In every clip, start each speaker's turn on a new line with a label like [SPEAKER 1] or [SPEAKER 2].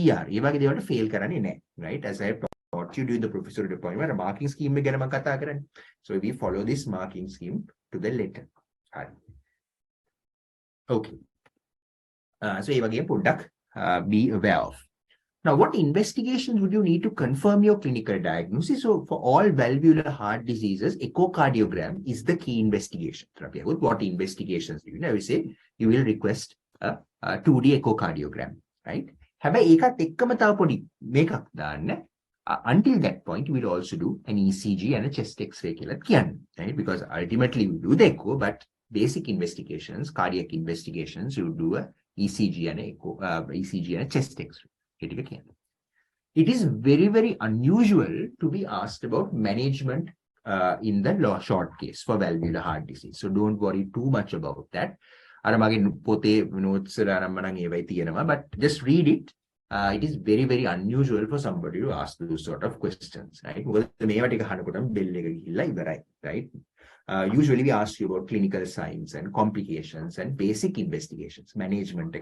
[SPEAKER 1] PR. ඒ වගේ දේවල්ට fail කරන්නේ නැහැ. Right? As I have taught you during the professorial appointment, a marking scheme එක ගැන මම කතා කරන්නේ. So we follow this marking scheme to the letter. හරි. Okay. So ඒ වගේ පොඩ්ඩක් be aware of. Now, what investigations would you need to confirm your clinical diagnosis? So, for all valvular heart diseases, echocardiogram is the key investigation. What investigations do you know? We say you will request a 2D echocardiogram, right? Until that point, you will also do an ECG and a chest X-ray, right? Because ultimately you do the echo, but basic investigations, cardiac investigations, you do a ECG and a chest X-ray. It is very, very unusual to be asked about management in the short case for valvular heart disease. So don't worry too much about that. But just read it. It is very, very unusual for somebody to ask those sort of questions, right? Right? Usually we ask you about clinical signs and complications and basic investigations. Management,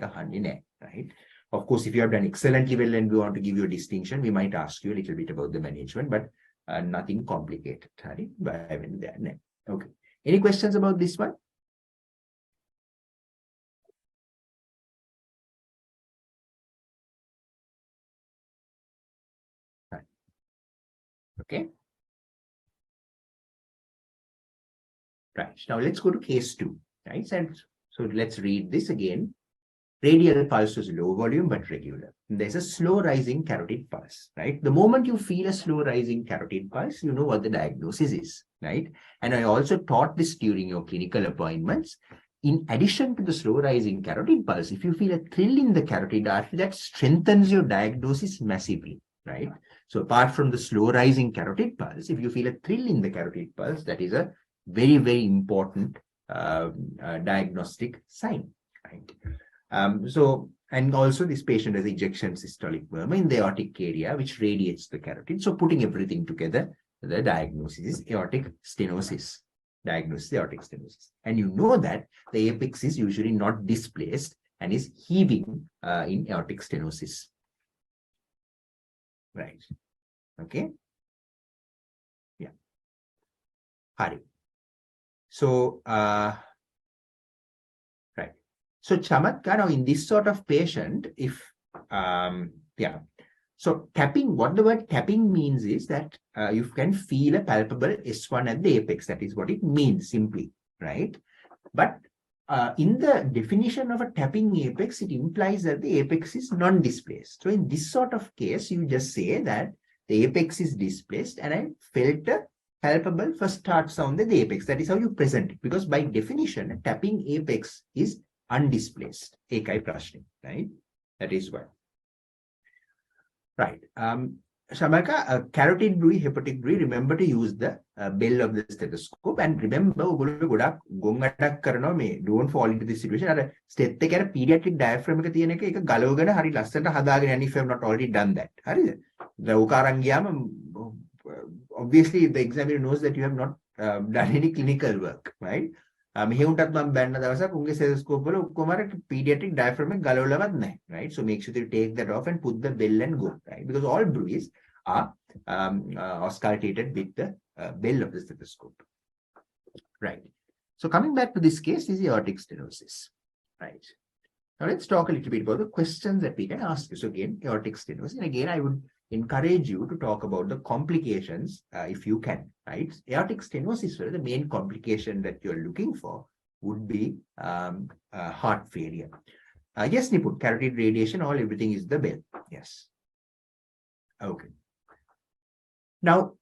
[SPEAKER 1] right? Of course, if you have done excellently well and we want to give you a distinction, we might ask you a little bit about the management, but nothing complicated. Okay. Any questions about this one? Okay. Right. Now let's go to case 2. Right. So let's read this again. Radial pulse is low volume but regular. There's a slow rising carotid pulse, right? The moment you feel a slow rising carotid pulse, you know what the diagnosis is, right? And I also taught this during your clinical appointments. In addition to the slow rising carotid pulse, if you feel a thrill in the carotid artery, that strengthens your diagnosis massively, right? So apart from the slow rising carotid pulse, if you feel a thrill in the carotid pulse, that is a very, very important diagnostic sign, right? And also this patient has ejection systolic murmur in the aortic area, which radiates the carotid. So putting everything together, the diagnosis is aortic stenosis. Diagnosis aortic stenosis. And you know that the apex is usually not displaced and is heaving in aortic stenosis. Right. Okay. Yeah. Hari. So, so Chamatka, now in this sort of patient, if, so tapping, what the word tapping means is that you can feel a palpable S1 at the apex. That is what it means simply, right? But in the definition of a tapping apex, it implies that the apex is non-displaced. So in this sort of case, you just say that the apex is displaced and I felt a palpable first heart sound at the apex. That is how you present it. Because by definition, a tapping apex is undisplaced. Ekai prashni, right? That is why. Right. Shamaka, carotid bruit, hepatic bruit, remember to use the bell of the stethoscope and remember, don't fall into this situation. Pediatric diaphragm, if you have not already done that. Obviously, the examiner knows that you have not done any clinical work, right? Pediatric diaphragm, right? So make sure that you take that off and put the bell and go, right? Because all bruits are auscultated with the bell of the stethoscope, right? So coming back to this case is aortic stenosis, right? Now let's talk a little bit about the questions that we can ask you. So again, aortic stenosis, and again, I would encourage you to talk about the complications if you can, right? Aortic stenosis, where the main complication that you're looking for would be heart failure. Yes, Niput, carotid radiation, all everything is the bell. Yes. Okay. Now,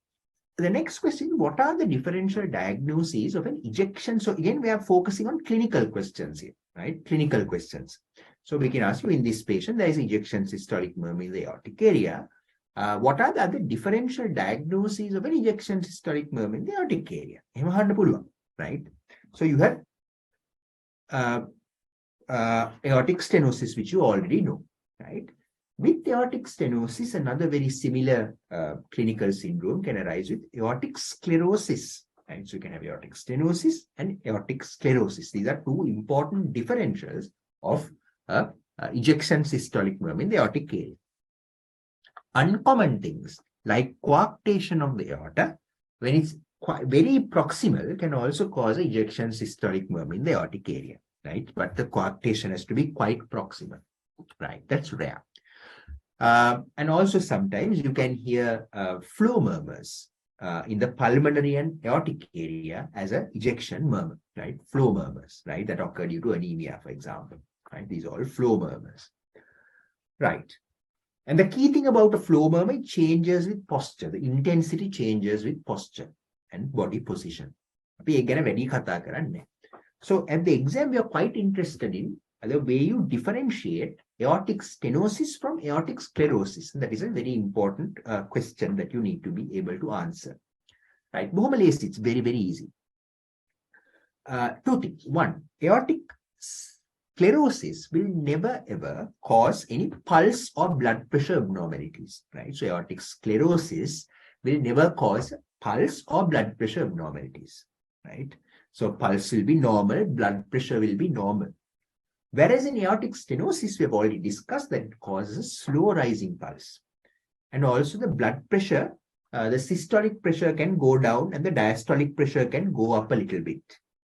[SPEAKER 1] the next question, what are the differential diagnoses of an ejection? So again, we are focusing on clinical questions here, right? Clinical questions. So we can ask you, in this patient, there is ejection systolic murmur in the aortic area. What are the other differential diagnoses of an ejection systolic murmur in the aortic area? Right? So you have aortic stenosis, which you already know, right? With aortic stenosis, another very similar clinical syndrome can arise with aortic sclerosis. Right? So you can have aortic stenosis and aortic sclerosis. These are two important differentials of ejection systolic murmur in the aortic area. Uncommon things like coarctation of the aorta, when it's very proximal, can also cause an ejection systolic murmur in the aortic area, right? But the coarctation has to be quite proximal, right? That's rare. And also sometimes you can hear flow murmurs in the pulmonary and aortic area as an ejection murmur, right? Flow murmurs, right? That occur due to anemia, for example, right? These are all flow murmurs, right? And the key thing about a flow murmur, it changes with posture. The intensity changes with posture and body position. So at the exam, we are quite interested in the way you differentiate aortic stenosis from aortic sclerosis. And that is a very important question that you need to be able to answer. Right? It's very, very easy. Two things. One, aortic sclerosis will never ever cause any pulse or blood pressure abnormalities. Right? So aortic sclerosis will never cause pulse or blood pressure abnormalities. Right? So pulse will be normal, blood pressure will be normal. Whereas in aortic stenosis, we have already discussed that it causes a slow rising pulse. And also the blood pressure, the systolic pressure can go down and the diastolic pressure can go up a little bit,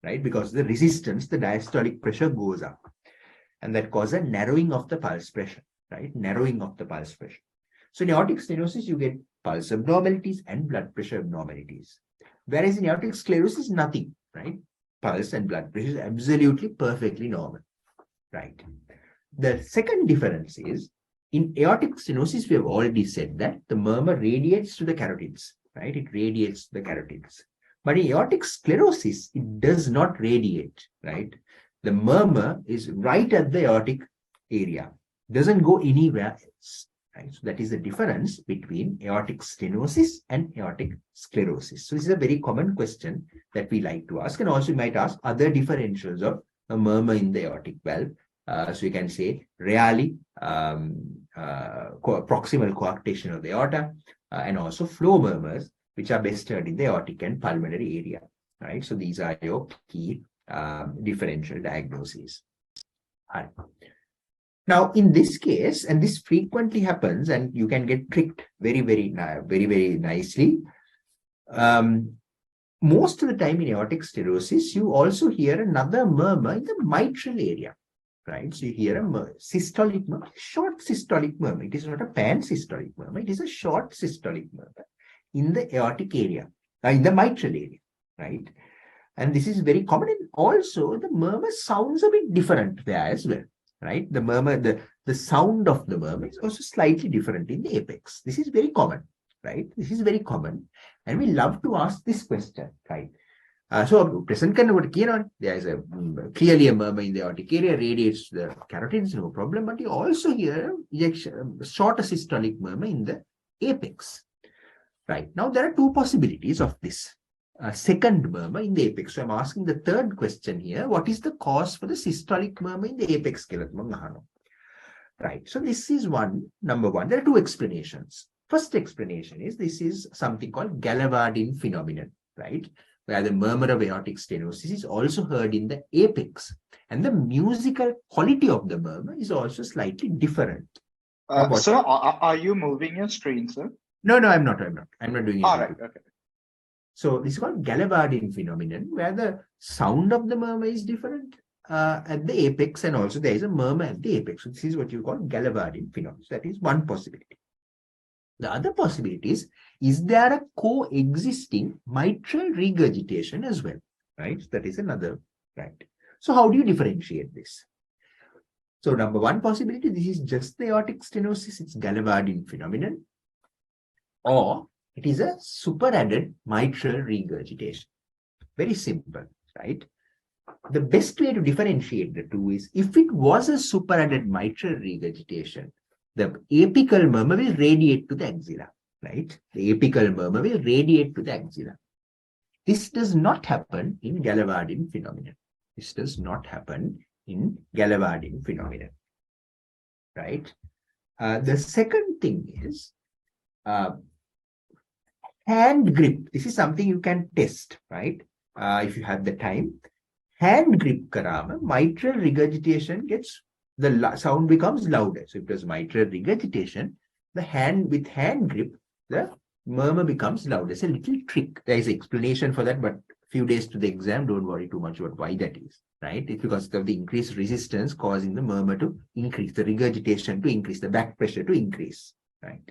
[SPEAKER 1] right? Because the resistance, the diastolic pressure goes up. And that causes a narrowing of the pulse pressure, right? Narrowing of the pulse pressure. So in aortic stenosis, you get pulse abnormalities and blood pressure abnormalities. Whereas in aortic sclerosis, nothing, right? Pulse and blood pressure is absolutely perfectly normal, right? The second difference is in aortic stenosis, we have already said that the murmur radiates to the carotids, right? It radiates to the carotids. But in aortic sclerosis, it does not radiate, right? The murmur is right at the aortic area, doesn't go anywhere else. Right? So that is the difference between aortic stenosis and aortic sclerosis. So this is a very common question that we like to ask, and also you might ask other differentials of a murmur in the aortic valve. So you can say rarely proximal coarctation of the aorta, and also flow murmurs, which are best heard in the aortic and pulmonary area. Right. So these are your key differential diagnoses. All right. Now, in this case, and this frequently happens, and you can get tricked very, very nicely. Most of the time in aortic stenosis, you also hear another murmur in the mitral area, right? So you hear a systolic murmur, short systolic murmur. It is not a pan-systolic murmur. It is a short systolic murmur in the aortic area, in the mitral area, right? And this is very common. And also, the murmur sounds a bit different there as well. Right, the murmur, the sound of the murmur is also slightly different in the apex. This is very common, right? This is very common, and we love to ask this question, right? So present there is a clearly a murmur in the aortic area, radiates to the carotids, no problem. But you also hear shorter systolic murmur in the apex, right? Now there are two possibilities of this. Second murmur in the apex. So I'm asking the third question here. What is the cause for the systolic murmur in the apex? Right. So this is number one. There are two explanations. First explanation is this is something called Gallavardine phenomenon, right? Where the murmur of aortic stenosis is also heard in the apex. And the musical quality of the murmur is also slightly different.
[SPEAKER 2] Sir, are you moving your screen, sir?
[SPEAKER 1] No, I'm not. I'm not doing it.
[SPEAKER 2] All right. Okay.
[SPEAKER 1] So this is called Gallavardine phenomenon, where the sound of the murmur is different at the apex, and also there is a murmur at the apex. So this is what you call Gallavardine phenomenon. So that is one possibility. The other possibility is there a coexisting mitral regurgitation as well, right? That is another, right? So how do you differentiate this? So number one possibility, this is just the aortic stenosis, it's Gallavardine phenomenon, or it is a superadded mitral regurgitation. Very simple, right? The best way to differentiate the two is if it was a superadded mitral regurgitation, the apical murmur will radiate to the axilla, right? The apical murmur will radiate to the axilla. This does not happen in Gallavardine phenomenon. This does not happen in Gallavardine phenomenon, right? The second thing is hand grip. This is something you can test, right? If you have the time. Hand grip karama, mitral regurgitation gets, the sound becomes louder. So if there's mitral regurgitation, with hand grip, the murmur becomes loud. There's a little trick. There is an explanation for that, but few days to the exam, don't worry too much about why that is, right? It's because of the increased resistance causing the murmur to increase, the regurgitation to increase, the back pressure to increase, right?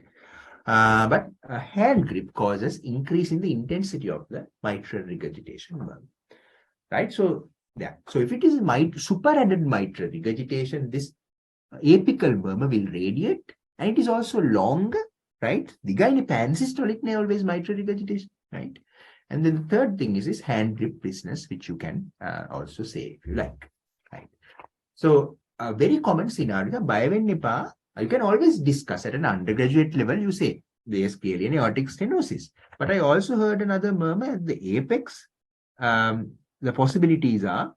[SPEAKER 1] But a hand grip causes increase in the intensity of the mitral regurgitation murmur, right? So, yeah. So if it is superadded mitral regurgitation, this apical murmur will radiate, and it is also longer, right? Digaini pansystolic always mitral regurgitation, right? And then the third thing is hand grip business, which you can also say if you like, right? So a very common scenario, Bayavennipa, you can always discuss at an undergraduate level. You say there's clearly an aortic stenosis, but I also heard another murmur at the apex. The possibilities are,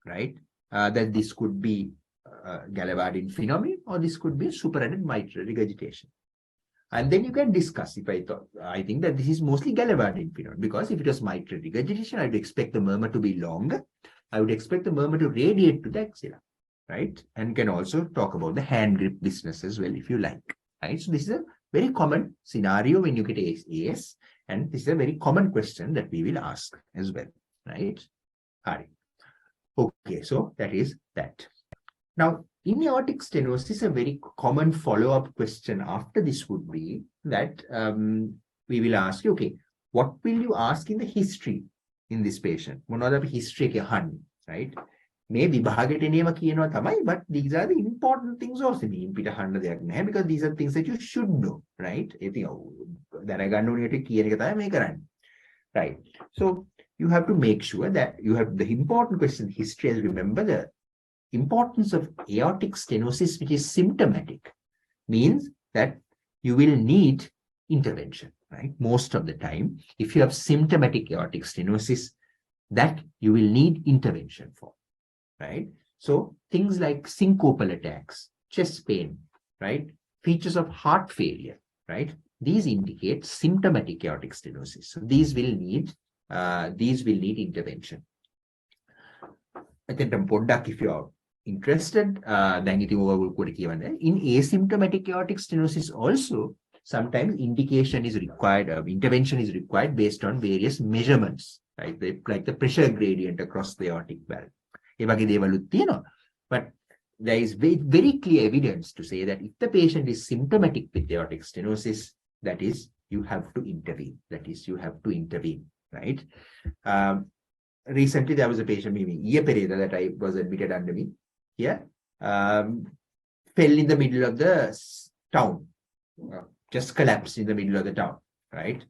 [SPEAKER 1] right, that this could be Gallavardine phenomenon, or this could be superadded mitral regurgitation. And then you can discuss if I think that this is mostly Gallavardine phenomenon, because if it was mitral regurgitation, I would expect the murmur to be longer. I would expect the murmur to radiate to the axilla, right? And can also talk about the hand grip business as well, if you like, right? So this is a very common scenario when you get AS, and this is a very common question that we will ask as well, right? All right. Okay, so that is that. Now, in aortic stenosis, a very common follow-up question after this would be that we will ask you, okay, what will you ask in the history in this patient? Monada history right? Maybe but these are the important things also. Because these are things that you should know, right? Right. So you have to make sure that you have the important question history, as remember the importance of aortic stenosis, which is symptomatic, means that you will need intervention, right? Most of the time, if you have symptomatic aortic stenosis, that you will need intervention for, right? So things like syncopal attacks, chest pain, right? Features of heart failure, right? These indicate symptomatic aortic stenosis. So these will need intervention. I think if you are interested, in asymptomatic aortic stenosis also, sometimes indication is required, intervention is required based on various measurements, right? Like the pressure gradient across the aortic valve. But there is very clear evidence to say that if the patient is symptomatic with aortic stenosis, that is, you have to intervene. Right? Recently, there was a patient, that I was admitted under me. Fell in the middle of the town, just collapsed in the middle of the town, right?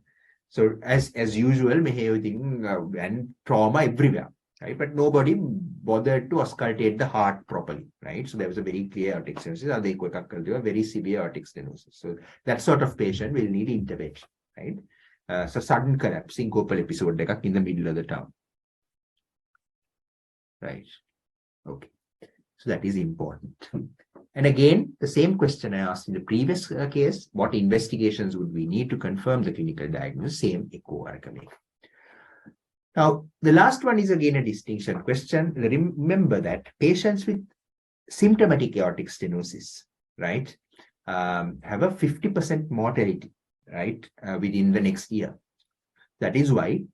[SPEAKER 1] So as usual, and trauma everywhere, right? But nobody bothered to auscultate the heart properly, right? So there was a very clear aortic stenosis, very severe aortic stenosis. So that sort of patient will need intervention, right? So sudden collapse, syncopal episode in the middle of the town, right? Okay. So that is important. And again, the same question I asked in the previous case, what investigations would we need to confirm the clinical diagnosis? Same echo. Now, the last one is again a distinction question. Remember that patients with symptomatic aortic stenosis, right, have a 50% mortality, right, within the next year. That is why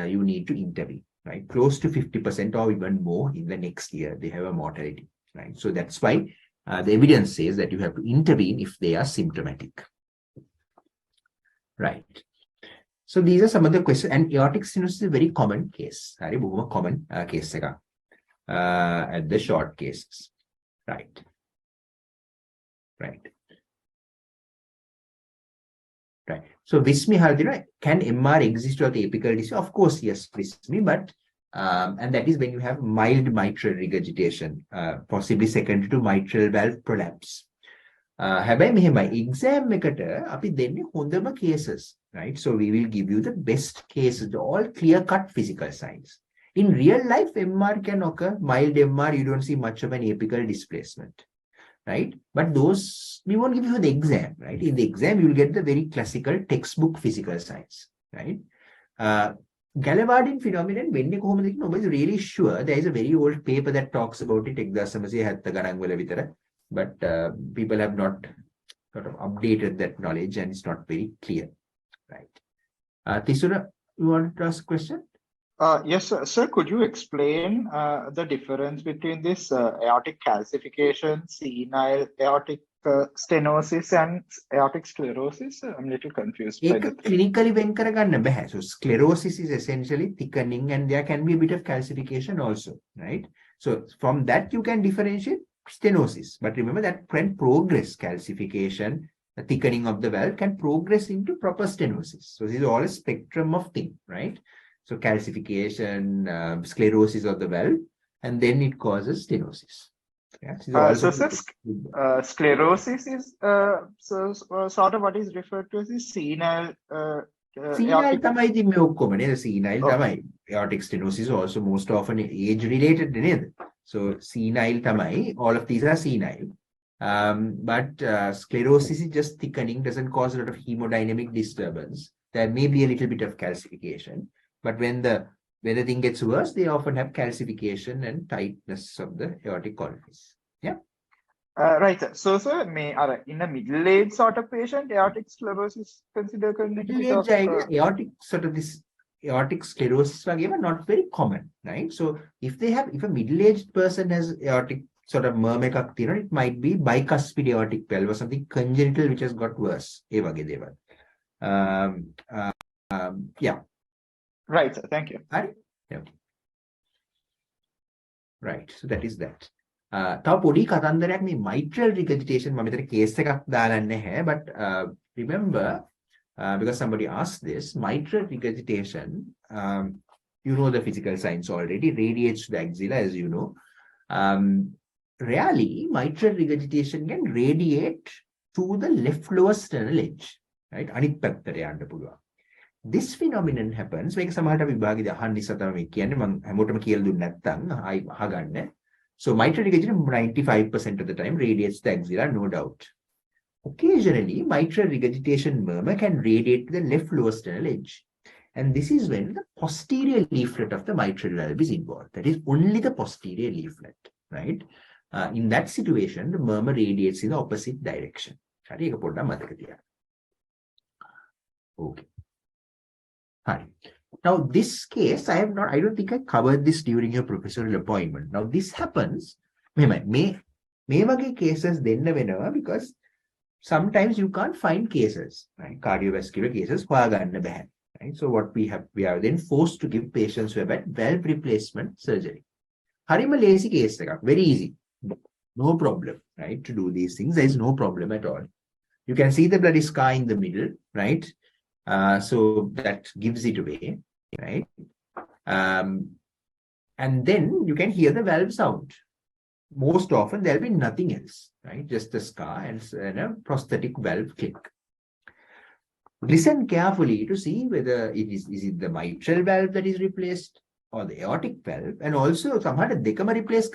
[SPEAKER 1] you need to intervene, right? Close to 50% or even more in the next year, they have a mortality. Right. So that's why the evidence says that you have to intervene if they are symptomatic. Right. So these are some of the questions. And aortic stenosis is a very common case. Very common case at the short cases. Right. Right. Right. So Vismi Hardina, can MR exist without the apical disease? Of course, yes, Vismi, but and that is when you have mild mitral regurgitation, possibly secondary to mitral valve prolapse. Exam cases, right? So we will give you the best cases, all clear-cut physical signs. In real life, MR can occur. Mild MR, you don't see much of an apical displacement, right? But those, we won't give you the exam, right? In the exam, you will get the very classical textbook physical signs, right? Gallavardine phenomenon, when nobody is really sure. There is a very old paper that talks about it, but people have not sort of updated that knowledge and it's not very clear, right? Tisura, you wanted to ask a question?
[SPEAKER 2] Yes, sir. Sir, could you explain the difference between this aortic calcification, senile aortic stenosis, and aortic sclerosis? I'm a little confused by
[SPEAKER 1] ඒක
[SPEAKER 2] the three.
[SPEAKER 1] clinically වෙන් කරගන්න බෑ. So sclerosis is essentially thickening and there can be a bit of calcification also, right? So from that you can differentiate stenosis. But remember that can progress calcification, the thickening of the valve can progress into proper stenosis. So this is all a spectrum of things, right? So calcification, sclerosis of the valve, and then it causes stenosis. Yeah,
[SPEAKER 2] So, sir, sclerosis is sort of what is referred to as the senile
[SPEAKER 1] senile
[SPEAKER 2] aortic.
[SPEAKER 1] තමයි ඉතින් මේ ඔක්කොම නේද senile
[SPEAKER 2] Oh.
[SPEAKER 1] තමයි aortic stenosis also most often age related නේද so senile තමයි all of these are senile but sclerosis is just thickening, doesn't cause a lot of hemodynamic disturbance. There may be a little bit of calcification, but when the thing gets worse, they often have calcification and tightness of the aortic orifice. Yeah.
[SPEAKER 2] Right, sir. So, sir, in a middle-aged sort of patient, aortic sclerosis considered
[SPEAKER 1] middle-aged aortic sort of this aortic sclerosis are not very common, right? So if a middle-aged person has aortic sort of murmur, it might be bicuspid aortic valve or something congenital which has got worse. Yeah.
[SPEAKER 2] Right, sir. Thank you.
[SPEAKER 1] Right? Yeah. Right. So that is that. තව පොඩි කතන්දරයක් මේ mitral regurgitation මම මෙතන case එකක් දාලා නැහැ but remember because somebody asked this mitral regurgitation you know the physical signs already, radiates to the axilla as you know. Rarely mitral regurgitation can radiate to the left lower sternal edge, right? අනිත් පැත්තට යන්න පුළුවන්. This phenomenon happens මේක සමහරට අපි විභාගෙදී අහන්න ඉස්සර තමයි මේ කියන්නේ මම හැමෝටම කියලා දුන්නේ නැත්නම් අහගන්න. So mitral regurgitation 95% of the time radiates the axilla, no doubt. Occasionally, mitral regurgitation murmur can radiate to the left lower sternal edge. And this is when the posterior leaflet of the mitral valve is involved. That is only the posterior leaflet, right? In that situation, the murmur radiates in the opposite direction. Okay. Hi. Now, this case, I don't think I covered this during your professional appointment. Now, this happens, may wage cases then because sometimes you can't find cases, right? Cardiovascular cases, right? So what we are then forced to give patients who have had valve replacement surgery. Harima lazy case, very easy. No problem, right? To do these things, there is no problem at all. You can see the bloody scar in the middle, right? So that gives it away, right? And then you can hear the valve sound. Most often there'll be nothing else, right? Just the scar and a prosthetic valve click. Listen carefully to see whether is it the mitral valve that is replaced or the aortic valve, and also somehow the dekama replace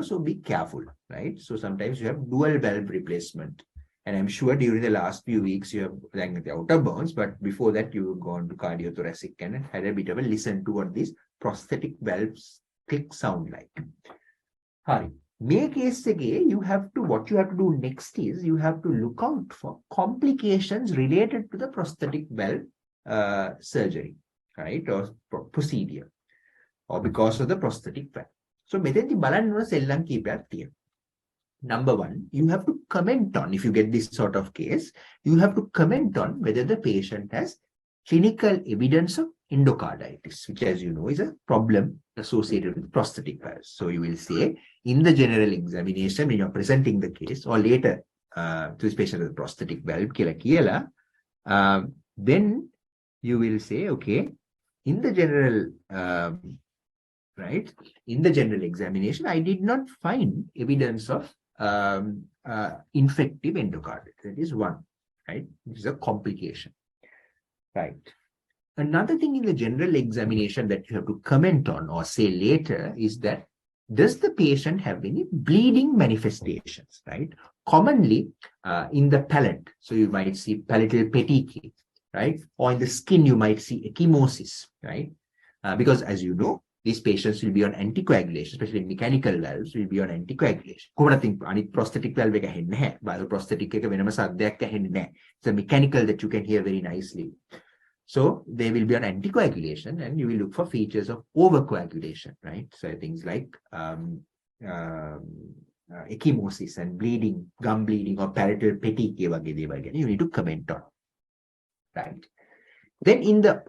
[SPEAKER 1] so be careful, right? So sometimes you have dual valve replacement. And I'm sure during the last few weeks you have rang the outer bones, but before that you've gone to cardiothoracic and had a bit of a listen to what these prosthetic valves click sound like. Hari, make case again, what you have to do next is you have to look out for complications related to the prosthetic valve surgery, right? Or procedure, or because of the prosthetic valve. So මෙතෙන්දී බලන්න ඕන සෙල්ලම් කීපයක් තියෙනවා. Number one, you have to comment on, if you get this sort of case, you have to comment on whether the patient has clinical evidence of endocarditis, which as you know is a problem associated with prosthetic valves. So you will say in the general examination, when you're presenting the case or later to this patient with a prosthetic valve, then you will say, okay, in the general right, in the general examination, I did not find evidence of infective endocarditis. That is one, right? This is a complication, right? Another thing in the general examination that you have to comment on or say later is that does the patient have any bleeding manifestations, right? Commonly in the palate, so you might see palatal petechiae, right? Or in the skin, you might see ecchymosis, right? Because as you know, these patients will be on anticoagulation, especially mechanical valves will be on anticoagulation. Prosthetic valve prosthetic it's a mechanical that you can hear very nicely. So they will be on anticoagulation, and you will look for features of overcoagulation, right? So things like ecchymosis and bleeding, gum bleeding, or parietal petechiae, you need to comment on, right? Then in the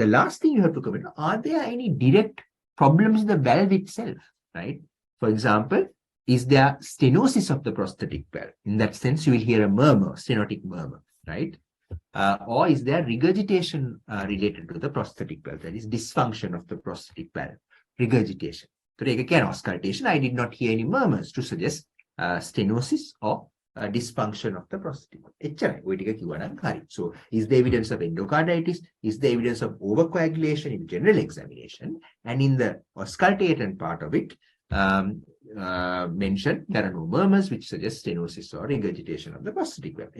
[SPEAKER 1] last thing you have to comment on, are there any direct problems in the valve itself, right? For example, is there stenosis of the prosthetic valve? In that sense, you will hear a murmur, stenotic murmur, right? Or is there regurgitation related to the prosthetic valve? That is dysfunction of the prosthetic valve, regurgitation. So again, auscultation, I did not hear any murmurs to suggest stenosis or dysfunction of the prosthetic valve. So is there evidence of endocarditis? Is there evidence of overcoagulation in general examination? And in the auscultated part of it, mentioned there are no murmurs which suggest stenosis or regurgitation of the prosthetic valve.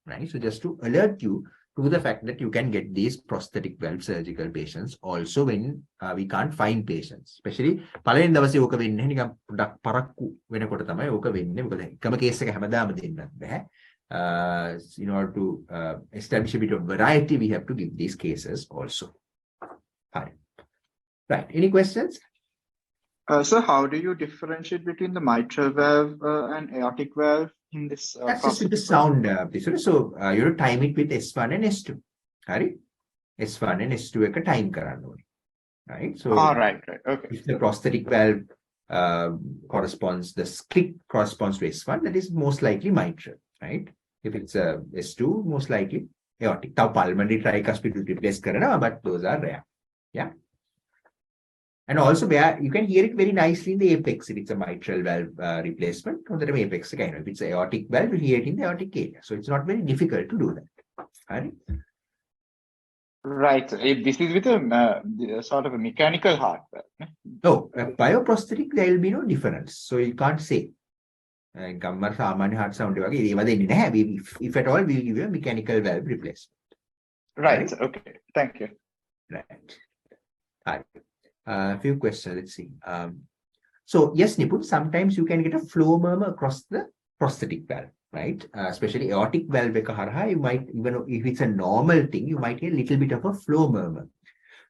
[SPEAKER 1] Right? So just to alert you to the fact that you can get these prosthetic valve surgical patients also when we can't find patients. Especially පළවෙනි දවසේ ඕක වෙන්නේ නිකන් පොඩක් පරක්කු වෙනකොට තමයි ඕක වෙන්නේ. මොකද එකම කේස් එක හැමදාම දෙන්නත් බෑ. In order to establish a bit of variety, we have to give these cases also. Right. Any questions?
[SPEAKER 2] So how do you differentiate between the mitral valve and aortic valve in this?
[SPEAKER 1] That's just with the sound. So you have to time it with S1 and S2. Right? S1 and S2 එක time කරන්න ඕනේ. Right? So
[SPEAKER 2] right. Okay.
[SPEAKER 1] If the prosthetic valve corresponds, the click corresponds to S1, that is most likely mitral. Right? If it's S2, most likely aortic. Now pulmonary tricuspid will replace කරනවා, but those are rare. Yeah. And also where you can hear it very nicely in the apex if it's a mitral valve replacement. Apex again. If it's aortic valve, you hear it in the aortic area. So it's not very difficult to do that.
[SPEAKER 2] Right. This is with a sort of a mechanical heart valve.
[SPEAKER 1] No, bioprosthetic, there will be no difference. So you can't say. If at all, we'll give you a mechanical valve replacement.
[SPEAKER 2] Right. Okay. Thank you.
[SPEAKER 1] Right. A few questions. Let's see. So yes, Nipun, sometimes you can get a flow murmur across the prosthetic valve, right? Especially aortic valve, you might, even if it's a normal thing, you might hear a little bit of a flow murmur.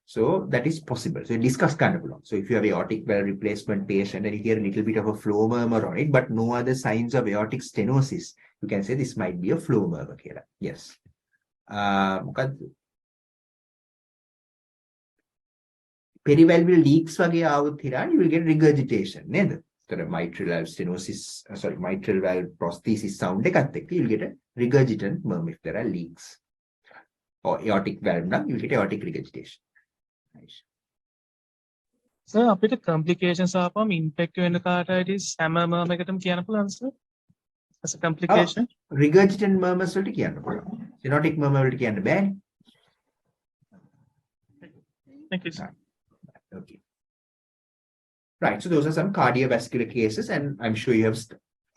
[SPEAKER 1] So that is possible. So discuss kind of long. So if you have aortic valve replacement patient and you hear a little bit of a flow murmur on it, but no other signs of aortic stenosis, you can say this might be a flow murmur here. Yes. Perivalvular leaks වගේ ආවොත් Hiran you will get regurgitation නේද? So mitral valve stenosis, mitral valve prosthesis sound එකත් එක්ක you will get a regurgitant murmur if there are leaks. Or aortic valve නම් you will get aortic regurgitation. Nice.
[SPEAKER 3] So අපිට complications ආපම infective endocarditis හැම murmur එකටම කියන්න පුළුවන් sir? As a complication?
[SPEAKER 1] Regurgitant murmurs වලට කියන්න පුළුවන්. Stenotic murmur වලට කියන්න බෑනේ.
[SPEAKER 3] Thank you sir.
[SPEAKER 1] Okay. Right. So those are some cardiovascular cases, and I'm sure you have.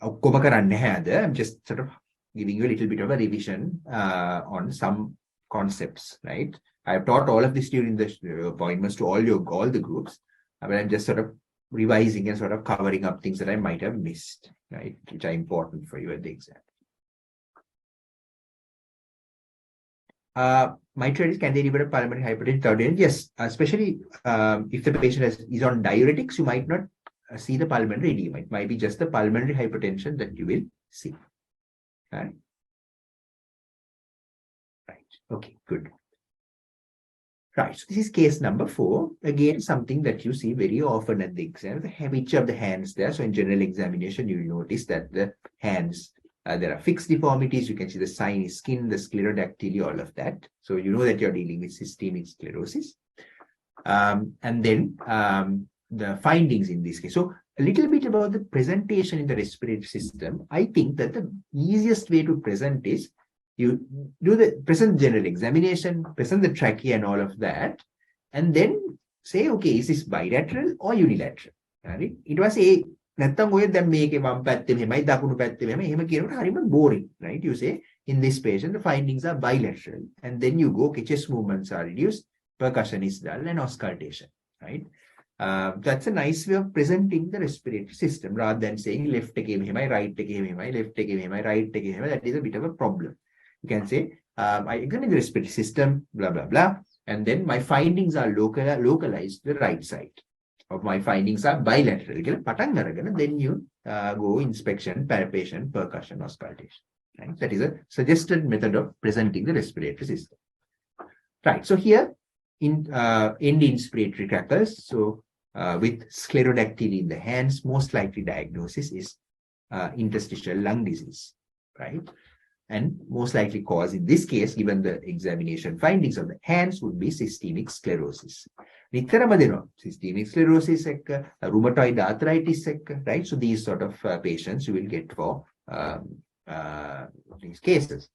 [SPEAKER 1] I'm just sort of giving you a little bit of a revision on some concepts. Right. I've taught all of this during the appointments to all the groups, but I'm just sort of revising and sort of covering up things that I might have missed, right, which are important for you at the exam. Mitral, can they develop pulmonary hypertension? Yes, especially if the patient is on diuretics, you might not see the pulmonary edema. It might be just the pulmonary hypertension that you will see. Right. Okay, good. Right, so this is case number 4. Again, something that you see very often at the exam, the picture of the hands there. So in general examination, you will notice that the hands, there are fixed deformities. You can see the sign is skin, the sclerodactyly, all of that. So you know that you're dealing with systemic sclerosis. And then the findings in this case. So a little bit about the presentation in the respiratory system. I think that the easiest way to present is you do the present general examination, present the trachea and all of that, and then say, okay, is this bilateral or unilateral? Right? It was a නැත්තම් ඔය දැන් මේකේ වම් පැත්තේ මෙහෙමයි දකුණු පැත්තේ මෙහෙමයි එහෙම කියනකොට හරිම boring, right? You say in this patient the findings are bilateral and then you go okay, chest movements are reduced, percussion is dull and auscultation, right? That's a nice way of presenting the respiratory system rather than saying left එකේ මෙහෙමයි right එකේ මෙහෙමයි left එකේ මෙහෙමයි right එකේ මෙහෙමයි. That is a bit of a problem. You can say I examine the respiratory system blah blah blah and then my findings are localized to the right side. Of my findings are bilateral. Then you go inspection, palpation, percussion, auscultation. Right? That is a suggested method of presenting the respiratory system. Right. So here in end inspiratory crackers, so with sclerodactyly in the hands, most likely diagnosis is interstitial lung disease. Right. And most likely cause in this case, given the examination findings of the hands, would be systemic sclerosis. Systemic sclerosis, rheumatoid arthritis, right? So these sort of patients you will get for these cases.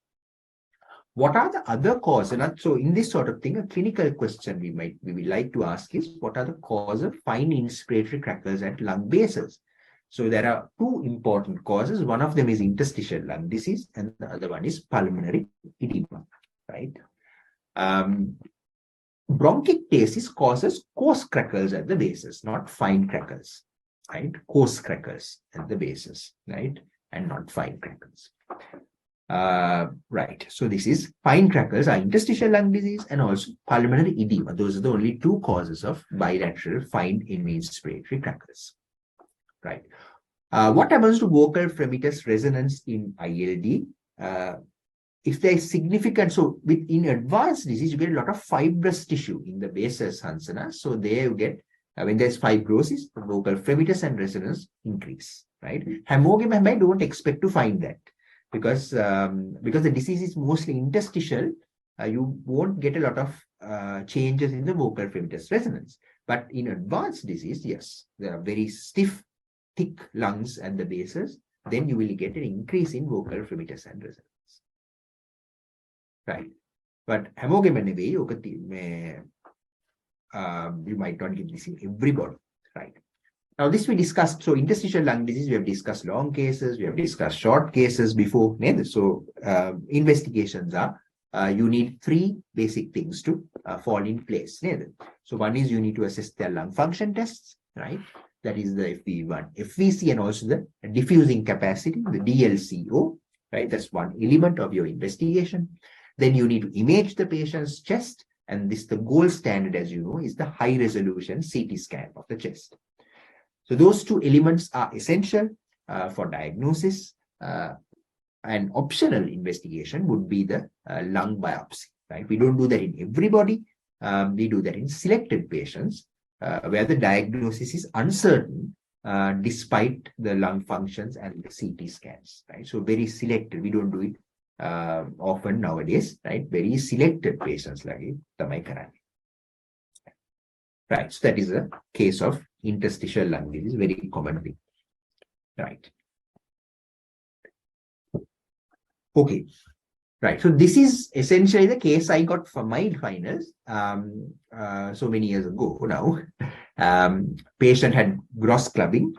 [SPEAKER 1] What are the other causes? And so in this sort of thing, a clinical question we would like to ask is, what are the causes of fine inspiratory crackers at lung bases? So there are two important causes. One of them is interstitial lung disease and the other one is pulmonary edema, right? Bronchiectasis causes coarse crackles at the bases, not fine crackles, right? Coarse crackles at the bases, right? And not fine crackles. Right. So this is fine crackles are interstitial lung disease and also pulmonary edema. Those are the only two causes of bilateral fine inspiratory crackles. Right. What happens to vocal fremitus resonance in ILD? If there is significant, so in advanced disease, you get a lot of fibrous tissue in the bases, Hansana. So there you get, when there's fibrosis, the vocal fremitus and resonance increase, right? Hemogam, I don't expect to find that because the disease is mostly interstitial. You won't get a lot of changes in the vocal fremitus resonance. But in advanced disease, yes, there are very stiff, thick lungs at the bases, then you will get an increase in vocal fremitus and resonance. Right. But hemogam you might not get this in everybody. Right. Now, this we discussed. So, interstitial lung disease, we have discussed long cases, we have discussed short cases before. So, investigations are you need three basic things to fall in place. So, one is you need to assess their lung function tests, right? That is the FEV1, FVC, and also the diffusing capacity, the DLCO, right? That's one element of your investigation. Then you need to image the patient's chest, and this, the gold standard, as you know, is the high resolution CT scan of the chest. So those two elements are essential for diagnosis. An optional investigation would be the lung biopsy, right? We don't do that in everybody. We do that in selected patients where the diagnosis is uncertain despite the lung functions and the CT scans, right? So very selected. We don't do it often nowadays, right? Very selected patients like it. Right. So that is a case of interstitial lung disease, very common thing. Right. Okay. Right. So this is essentially the case I got for my finals so many years ago now. Patient had gross clubbing,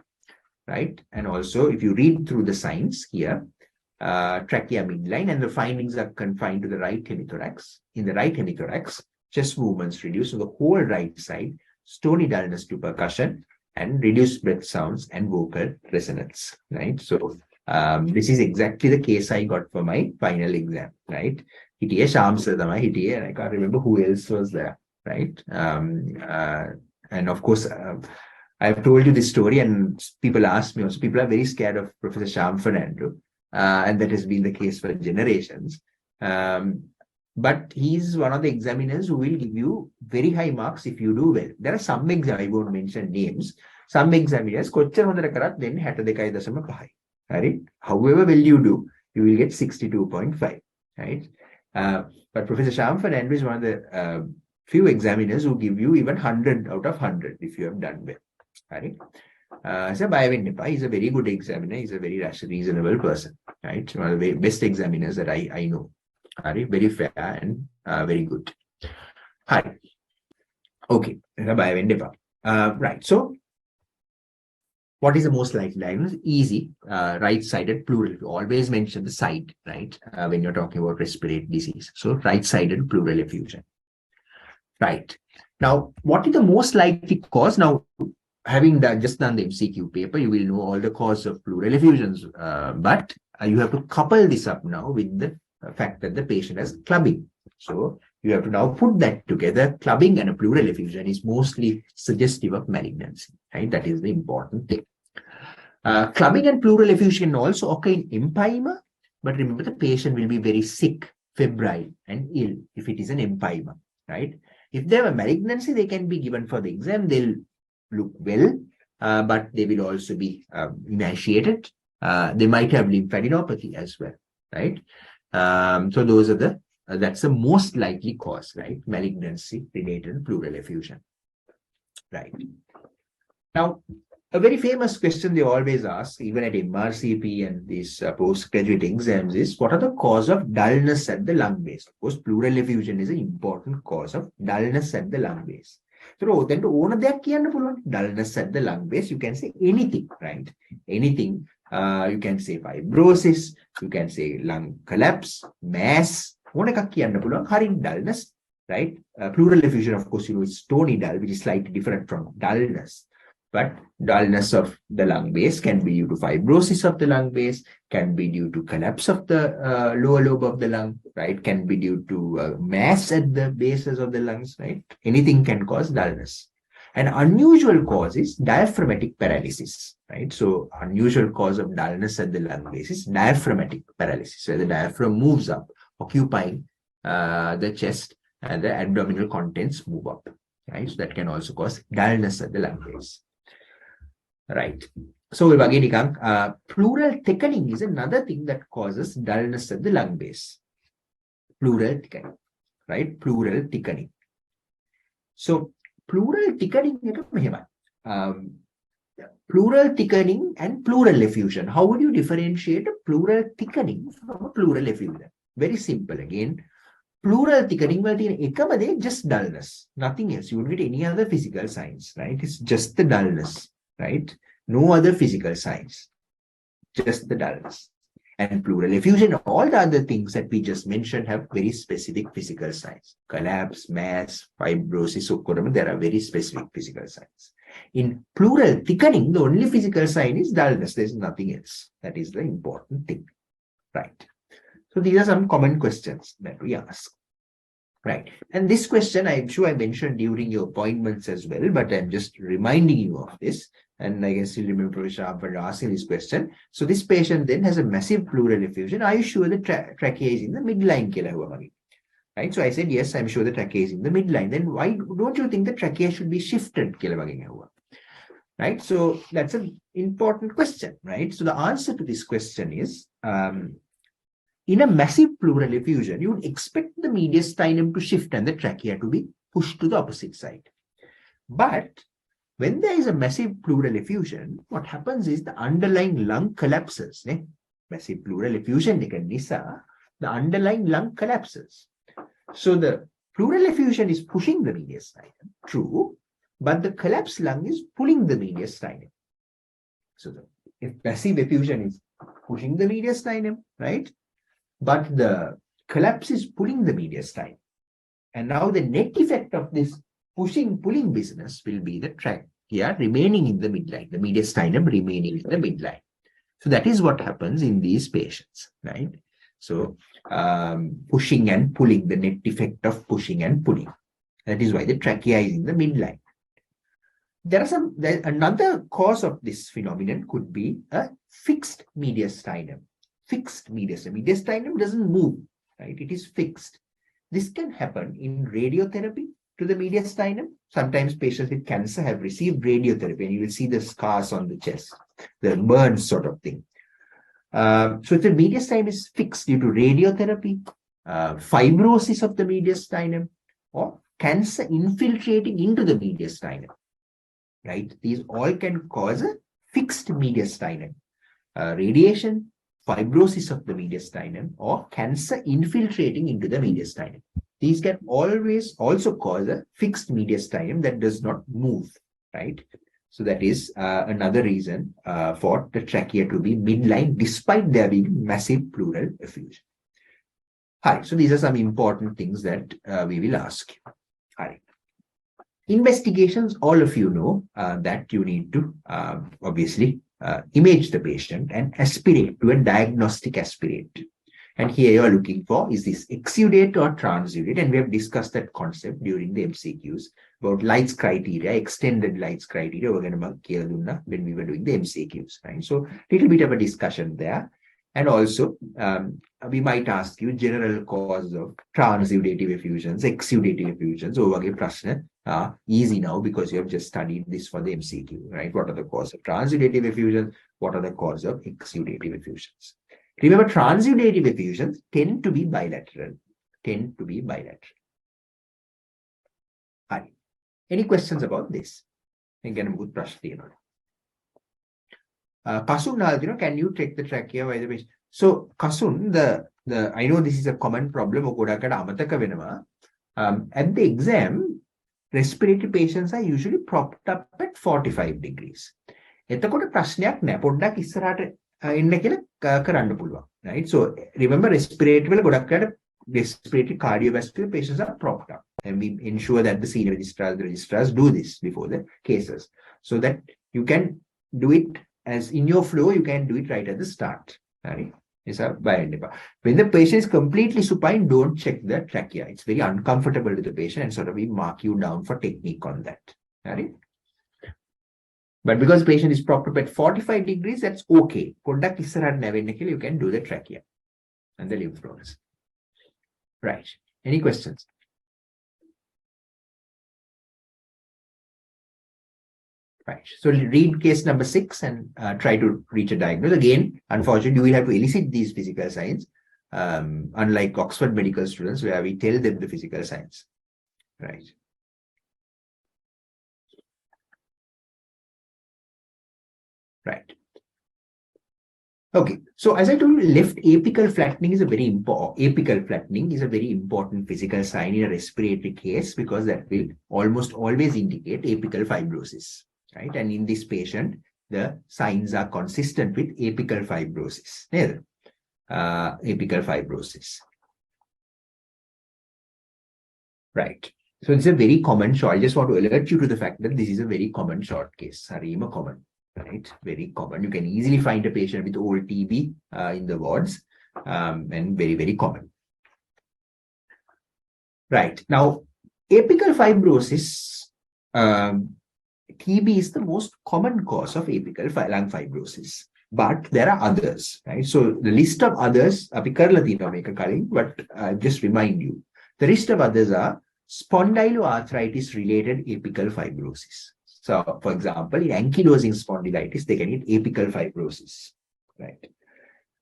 [SPEAKER 1] right? And also if you read through the signs here, trachea midline, and the findings are confined to the right hemithorax. In the right hemithorax, chest movements reduced on the whole right side, stony dullness to percussion, and reduced breath sounds and vocal resonance, right? So this is exactly the case I got for my final exam, right? Hitiye Shamsa Dama hitiye, and I can't remember who else was there, right? And of course, I've told you this story, and people ask me also, people are very scared of Professor Shyam Fernando. And that has been the case for generations. But he's one of the examiners who will give you very high marks if you do well. There are some examiners, I won't mention names, some examiners, then right? However well you do, you will get 62.5, right? But Professor Shyam Fernando is one of the few examiners who give you even 100 out of 100 if you have done well, right? So he's a very good examiner. He's a very reasonable person, right? One of the best examiners that I know. Very fair and very good. Hi. Okay. Right. So What is the most likely diagnosis? Easy, right-sided pleural. Always mention the side, right? When you're talking about respiratory disease. So right-sided pleural effusion. Right. Now, what is the most likely cause? Now, having just done the MCQ paper, you will know all the cause of pleural effusions, but you have to couple this up now with the fact that the patient has clubbing. So you have to now put that together. Clubbing and a pleural effusion is mostly suggestive of malignancy, right? That is the important thing. Clubbing and pleural effusion can also occur in empyema, but remember the patient will be very sick, febrile, and ill if it is an empyema, right? If they have a malignancy, they can be given for the exam. They'll look well, but they will also be emaciated. They might have lymphadenopathy as well, right? So those are that's the most likely cause, right? Malignancy related pleural effusion, right? Now, a very famous question they always ask, even at MRCP and these postgraduate exams, is what are the cause of dullness at the lung base? Of course, pleural effusion is an important cause of dullness at the lung base. So then dullness at the lung base, you can say anything, right? Anything. You can say fibrosis, you can say lung collapse, mass, dullness, right? Pleural effusion, of course, is stony dull, which is slightly different from dullness. But dullness of the lung base can be due to fibrosis of the lung base, can be due to collapse of the lower lobe of the lung, right? Can be due to mass at the bases of the lungs, right? Anything can cause dullness. An unusual cause is diaphragmatic paralysis, right? So unusual cause of dullness at the lung base is diaphragmatic paralysis, where the diaphragm moves up, occupying the chest, and the abdominal contents move up, right? So that can also cause dullness at the lung base. Right. So pleural thickening is another thing that causes dullness at the lung base. Pleural thickening, right? Pleural thickening. So pleural thickening, pleural thickening and pleural effusion. How would you differentiate a pleural thickening from a pleural effusion? Very simple again. Pleural thickening, just dullness, nothing else. You won't get any other physical signs, right? It's just the dullness, right? No other physical signs, just the dullness. And pleural effusion, all the other things that we just mentioned have very specific physical signs. Collapse, mass, fibrosis, there are very specific physical signs. In pleural thickening, the only physical sign is dullness. There's nothing else. That is the important thing, right? So these are some common questions that we ask. Right. And this question, I'm sure I mentioned during your appointments as well, but I'm just reminding you of this. And I can still remember Professor Ampad asking this question. So this patient then has a massive pleural effusion. Are you sure the trachea is in the midline? Right. So I said, yes, I'm sure the trachea is in the midline. Then why don't you think the trachea should be shifted? Right. So that's an important question, right? So the answer to this question is, in a massive pleural effusion, you would expect the mediastinum to shift and the trachea to be pushed to the opposite side. But when there is a massive pleural effusion, what happens is the underlying lung collapses. Massive pleural effusion, the underlying lung collapses. So the pleural effusion is pushing the mediastinum, true, but the collapsed lung is pulling the mediastinum. So if massive effusion is pushing the mediastinum, right? But the collapse is pulling the mediastinum. And now the net effect of this pushing-pulling business will be the trachea remaining in the midline, the mediastinum remaining in the midline. So that is what happens in these patients, right? So pushing and pulling, the net effect of pushing and pulling. That is why the trachea is in the midline. Another cause of this phenomenon could be a fixed mediastinum. Fixed mediastinum. Mediastinum doesn't move, right? It is fixed. This can happen in radiotherapy to the mediastinum. Sometimes patients with cancer have received radiotherapy, and you will see the scars on the chest, the burns sort of thing. So if the mediastinum is fixed due to radiotherapy, fibrosis of the mediastinum, or cancer infiltrating into the mediastinum, right? These all can cause a fixed mediastinum. Radiation, fibrosis of the mediastinum, or cancer infiltrating into the mediastinum. These can always also cause a fixed mediastinum that does not move, right? So that is another reason for the trachea to be midline despite there being massive pleural effusion. Hi, so these are some important things that we will ask you. Hi. Investigations, all of you know that you need to obviously image the patient and aspirate to a diagnostic aspirate. And here you are looking for, is this exudate or transudate? And we have discussed that concept during the MCQs about Light's criteria, extended Light's criteria, when we were doing the MCQs, right? So a little bit of a discussion there. And also, we might ask you general cause of transudative effusions, exudative effusions. Easy now because you have just studied this for the MCQ, right? What are the cause of transudative effusions? What are the cause of exudative effusions? Remember, transudative effusions tend to be bilateral. Hi. Any questions about this? Again, a good question. Kasun, can you take the trachea by the way? So, Kasun, I know this is a common problem. At the exam, respiratory patients are usually propped up at 45 degrees. Right? So remember, respiratory cardiovascular patients are propped up, and we ensure that the senior registrars do this before the cases, so that you can do it as in your flow, you can do it right at the start. Right? When the patient is completely supine, don't check the trachea. It's very uncomfortable to the patient, and sort of we mark you down for technique on that. Right? But because the patient is propped up at 45 degrees, that's okay. You can do the trachea and the lymph nodes. Right. Any questions? Right. So read case number 6 and try to reach a diagnosis. Again, unfortunately, you will have to elicit these physical signs, unlike Oxford medical students where we tell them the physical signs. Right. Right. Okay. So as I told you, left apical flattening is a very important physical sign in a respiratory case, because that will almost always indicate apical fibrosis. Right. And in this patient, the signs are consistent with apical fibrosis. Apical fibrosis. Right. So it's a very common short. I just want to alert you to the fact that this is a very common short case. Harima common. Right, very common. You can easily find a patient with old TB in the wards, and very, very common. Right. Now, apical fibrosis, TB is the most common cause of apical lung fibrosis, but there are others, right? So the list of others, but just remind you, the list of others are spondyloarthritis related apical fibrosis. So, for example, in ankylosing spondylitis, they can get apical fibrosis, right?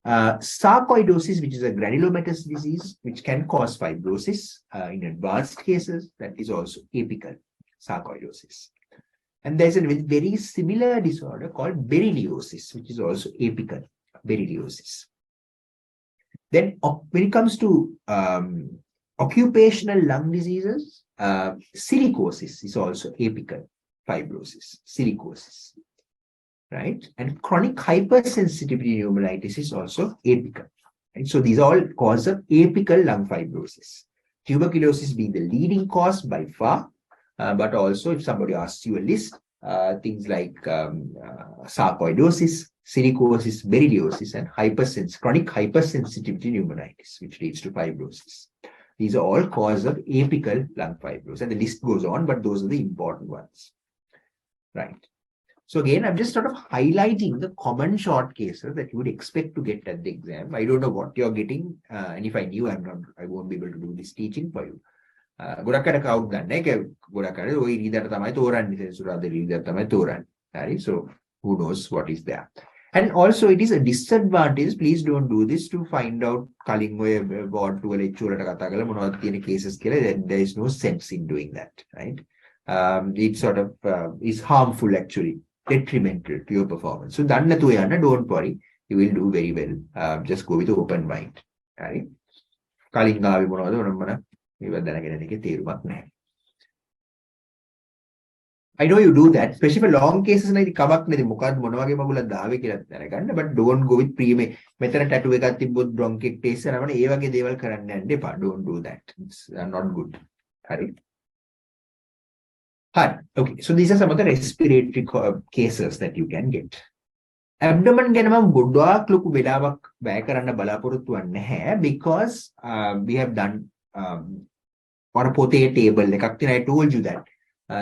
[SPEAKER 1] Sarcoidosis, which is a granulomatous disease, which can cause fibrosis in advanced cases, that is also apical sarcoidosis. And there's a very similar disorder called berylliosis, which is also apical berylliosis. Then, when it comes to occupational lung diseases, silicosis is also apical fibrosis, silicosis, right? And chronic hypersensitivity pneumonitis is also apical. Right? So these are all causes of apical lung fibrosis. Tuberculosis being the leading cause by far, but also if somebody asks you a list, things like sarcoidosis, silicosis, berylliosis, and chronic hypersensitivity pneumonitis, which leads to fibrosis. These are all causes of apical lung fibrosis, and the list goes on, but those are the important ones. Right. So again, I'm just sort of highlighting the common short cases that you would expect to get at the exam. I don't know what you're getting, and if I knew, I won't be able to do this teaching for you. So who knows what is there. And also it is a disadvantage. Please don't do this to find out cases. There is no sense in doing that, right? It sort of is harmful, actually, detrimental to your performance. So don't worry, you will do very well. Just go with an open mind. Right? I know you do that, especially for long cases. Like kabak nadi mukad monawage magula dawe kila daraganda, but don't go with pre method tattoo ekak tibbot bronchiectasis and amane e wage dewal karanne yanne epa. Don't do that. It's not good. Hari. Hi. Okay, so these are some of the respiratory cases that you can get. Abdomen ගැන මම ගොඩාක් ලොකු වෙලාවක් වැය කරන්න බලාපොරොත්තු වෙන්නේ නැහැ because we have done on a පොතේ table එකක් තියෙන. I told you that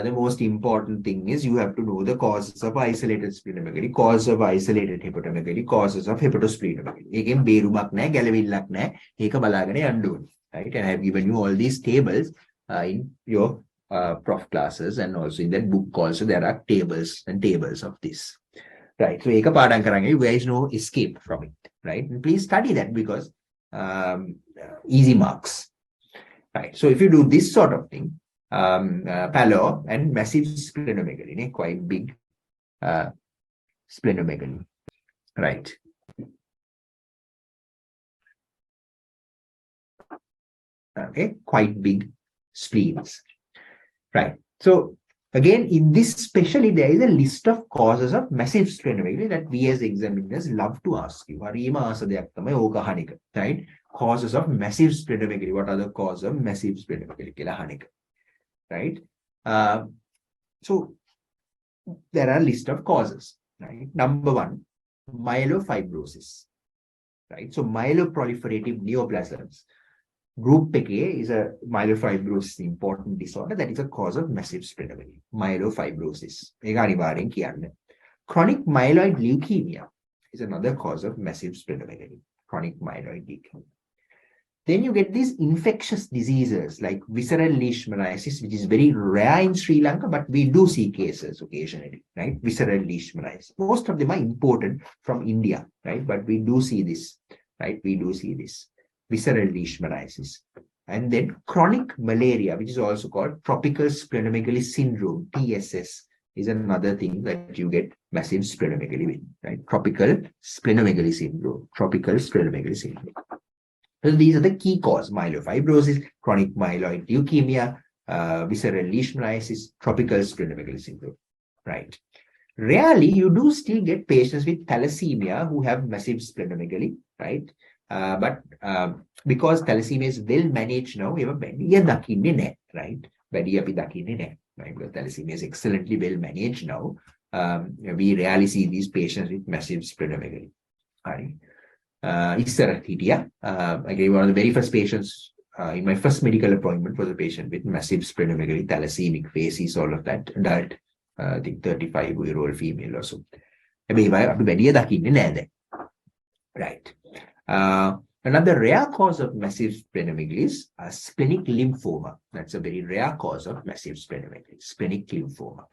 [SPEAKER 1] the most important thing is you have to know the causes of isolated splenomegaly, causes of isolated hepatomegaly, causes of hepatosplenomegaly. ඒකෙන් බේරුමක් නැහැ, ගැලවිල්ලක් නැහැ. ඒක බලාගෙන යන්න ඕනේ. Right? And I have given you all these tables in your prof classes, and also in that book also there are tables and tables of this. Right. So eka padam karange, there is no escape from it. Right. And please study that because easy marks. Right. So if you do this sort of thing, palo and massive splenomegaly, quite big splenomegaly. Right. Okay, quite big spleens. Right. So again, in this especially, there is a list of causes of massive splenomegaly that we as examiners love to ask you. Right? Causes of massive splenomegaly. What are the causes of massive splenomegaly? Right? So there are a list of causes. Right? Number one, myelofibrosis. Right? So myeloproliferative neoplasms. Group PK is a myelofibrosis important disorder that is a cause of massive splenomegaly. Myelofibrosis. Chronic myeloid leukemia is another cause of massive splenomegaly. Chronic myeloid leukemia. Then you get these infectious diseases like visceral leishmaniasis, which is very rare in Sri Lanka, but we do see cases occasionally, right? Visceral leishmaniasis. Most of them are imported from India, right? But we do see this, right? We do see this. Visceral leishmaniasis. And then chronic malaria, which is also called tropical splenomegaly syndrome, TSS, is another thing that you get massive splenomegaly with, right? Tropical splenomegaly syndrome, tropical splenomegaly syndrome. So these are the key causes: myelofibrosis, chronic myeloid leukemia, visceral leishmaniasis, tropical splenomegaly syndrome, right? Rarely, you do still get patients with thalassemia who have massive splenomegaly, right? But because thalassemia is well managed now, we have right? Right? Because thalassemia is excellently well managed now. We rarely see these patients with massive splenomegaly. Right? I gave one of the very first patients in my first medical appointment was a patient with massive splenomegaly, thalassemic facies, all of that, adult, I think 35-year-old female or so. Right. Another rare cause of massive splenomegaly is splenic lymphoma. That's a very rare cause of massive splenomegaly, splenic lymphoma.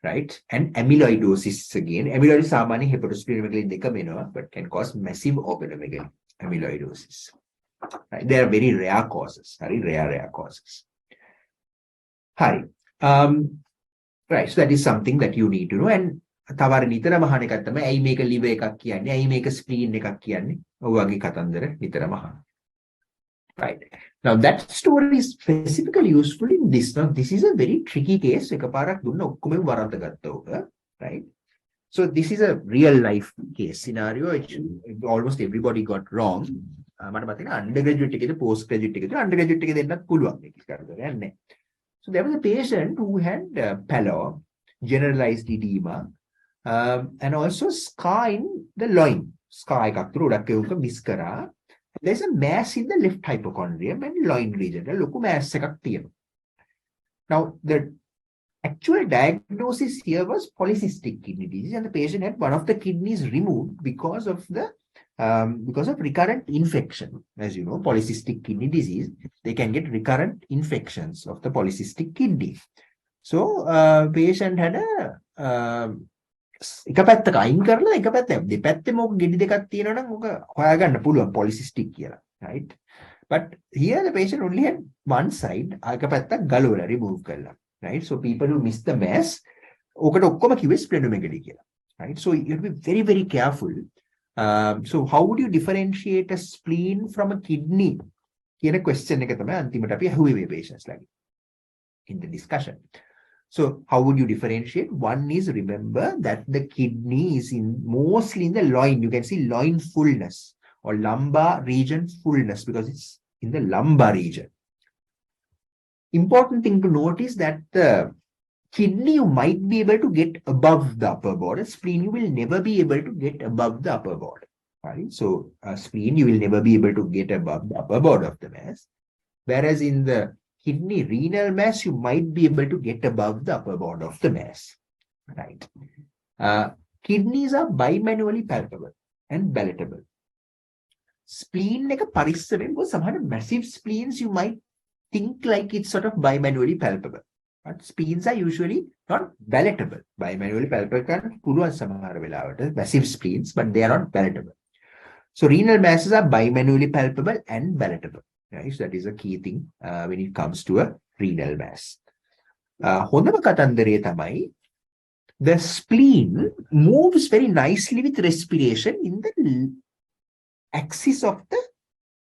[SPEAKER 1] Right? And amyloidosis again. Amyloidosis is samani hepatosplenomegaly dekamenua, but can cause massive organomegaly, amyloidosis. Right? They are very rare causes, very rare causes. Hi. Right. So that is something that you need to know. And තවර නිතරම අහන එකක් තමයි ඇයි මේක liver එකක් කියන්නේ ඇයි මේක spleen එකක් කියන්නේ ඔය වගේ කතන්දර නිතරම අහන. Right. Now that story is specifically useful in this. Now this is a very tricky case. එකපාරක් දුන්න ඔක්කොම වරද්ද ගත්තා. Right. So this is a real life case scenario which almost everybody got wrong. මට මතක undergraduate එකේද post graduate එකේද undergraduate එකේ දෙන්නත් පුළුවන් මේක කරදරයක් නැහැ. So there was a patient who had pallor, generalized edema, and also scar in the loin. Scar එකක් තුර උඩක් එවුක මිස් කරා. There's a mass in the left hypochondrium and loin region. ලොකු mass එකක් තියෙනවා. Now the actual diagnosis here was polycystic kidney disease, and the patient had one of the kidneys removed because of recurrent infection. As you know, polycystic kidney disease, they can get recurrent infections of the polycystic kidney. So patient had a එක පැත්තක අයින් කරලා එක පැත්තක් දෙපැත්තේ මොක ගෙඩි දෙකක් තියෙනවා නම් මොක හොයාගන්න පුළුවන් polycystic කියලා, right? But here the patient only had one side, එක පැත්තක් ගලවලා remove කරලා, right? So people who miss the mass ඔකට ඔක්කොම කිව්වේ splenomegaly කියලා, right? So you have to be very very careful. So how would you differentiate a spleen from a kidney කියන question එක තමයි අන්තිමට අපි අහුවේ මේ patients ලාගේ in the discussion. So how would you differentiate? One is, remember that the kidney is mostly in the loin. You can see loin fullness or lumbar region fullness because it's in the lumbar region. Important thing to note is that the kidney you might be able to get above the upper border. Spleen you will never be able to get above the upper border. Right? So spleen you will never be able to get above the upper border of the mass. Whereas in the kidney renal mass, you might be able to get above the upper border of the mass. Right? Kidneys are bimanually palpable and palatable. Spleen like a parissaven, because some massive spleens you might think like it's sort of bimanually palpable. But spleens are usually not palatable. Bimanually palpable, massive spleens, but they are not palatable. So renal masses are bimanually palpable and palatable. Right? So that is a key thing when it comes to a renal mass. The spleen moves very nicely with respiration in the axis of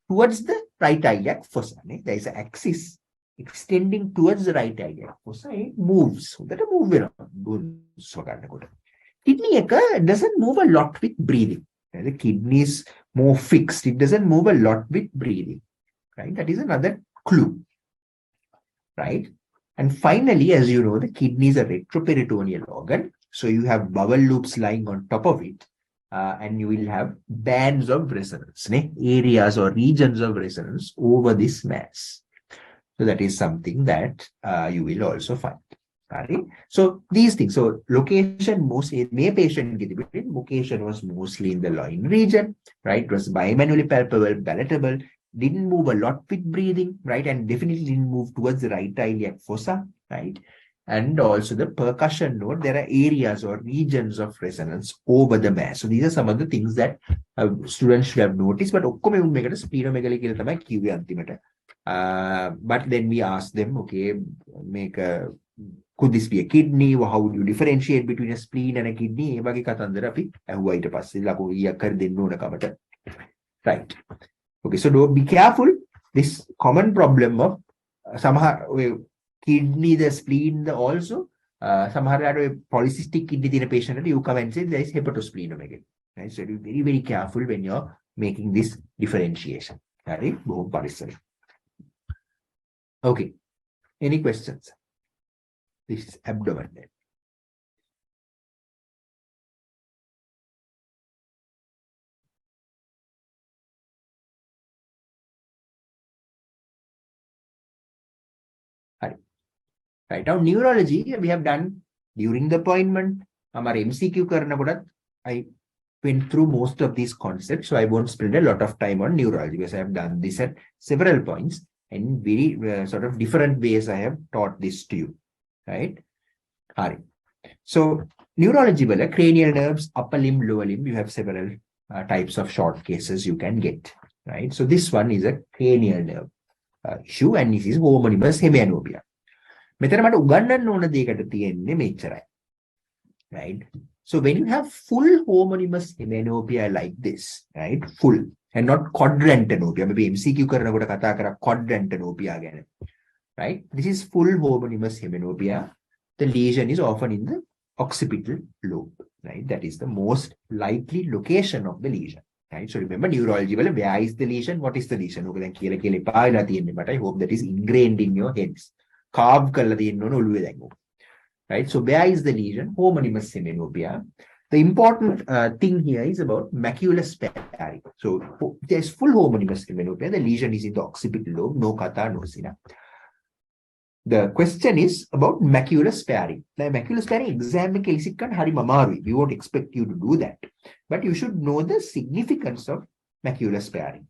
[SPEAKER 1] towards the right iliac fossa. There is an axis extending towards the right iliac fossa. It moves. So that move around. Kidney doesn't move a lot with breathing. The kidney is more fixed. It doesn't move a lot with breathing. Right? That is another clue. Right? And finally, as you know, the kidney is a retroperitoneal organ. So you have bowel loops lying on top of it. And you will have bands of resonance, areas or regions of resonance over this mass. So that is something that you will also find. Right? So these things. So location mostly, may patient location was mostly in the loin region, right? It was bimanually palpable, palatable, didn't move a lot with breathing, right? And definitely didn't move towards the right iliac fossa, right? And also the percussion node, there are areas or regions of resonance over the mass. So these are some of the things that students should have noticed. But but then we ask them, okay, could this be a kidney? How would you differentiate between a spleen and a kidney? Right. Okay, so don't be careful. This common problem of kidney, the spleen, also polycystic kidney in a patient, you come and say there is hepatosplenomegaly. Right? So be very, very careful when you're making this differentiation. Right? Okay. Any questions? This is abdomen. Right now, neurology, we have done during the appointment. Our MCQ karna kuda, I went through most of these concepts, so I won't spend a lot of time on neurology because I have done this at several points and very sort of different ways I have taught this to you. Right? So neurology, cranial nerves, upper limb, lower limb, you have several types of short cases you can get. Right? So this one is a cranial nerve issue, and this is homonymous hemianopia. Right? So when you have full homonymous hemianopia like this, right? Full and not quadrantanopia. Maybe MCQ karna kota kata kara quadrantanopia again. Right? This is full homonymous hemianopia. The lesion is often in the occipital lobe. Right? That is the most likely location of the lesion. Right? So remember neurology, where is the lesion? What is the lesion? But I hope that is ingrained in your heads. Right? So where is the lesion? Homonymous hemianopia. The important thing here is about macular sparing. So there's full homonymous hemianopia. The lesion is in the occipital lobe. No kata, no sina. The question is about macular sparing. Now, macular sparing exam we won't expect you to do that. But you should know the significance of macular sparing.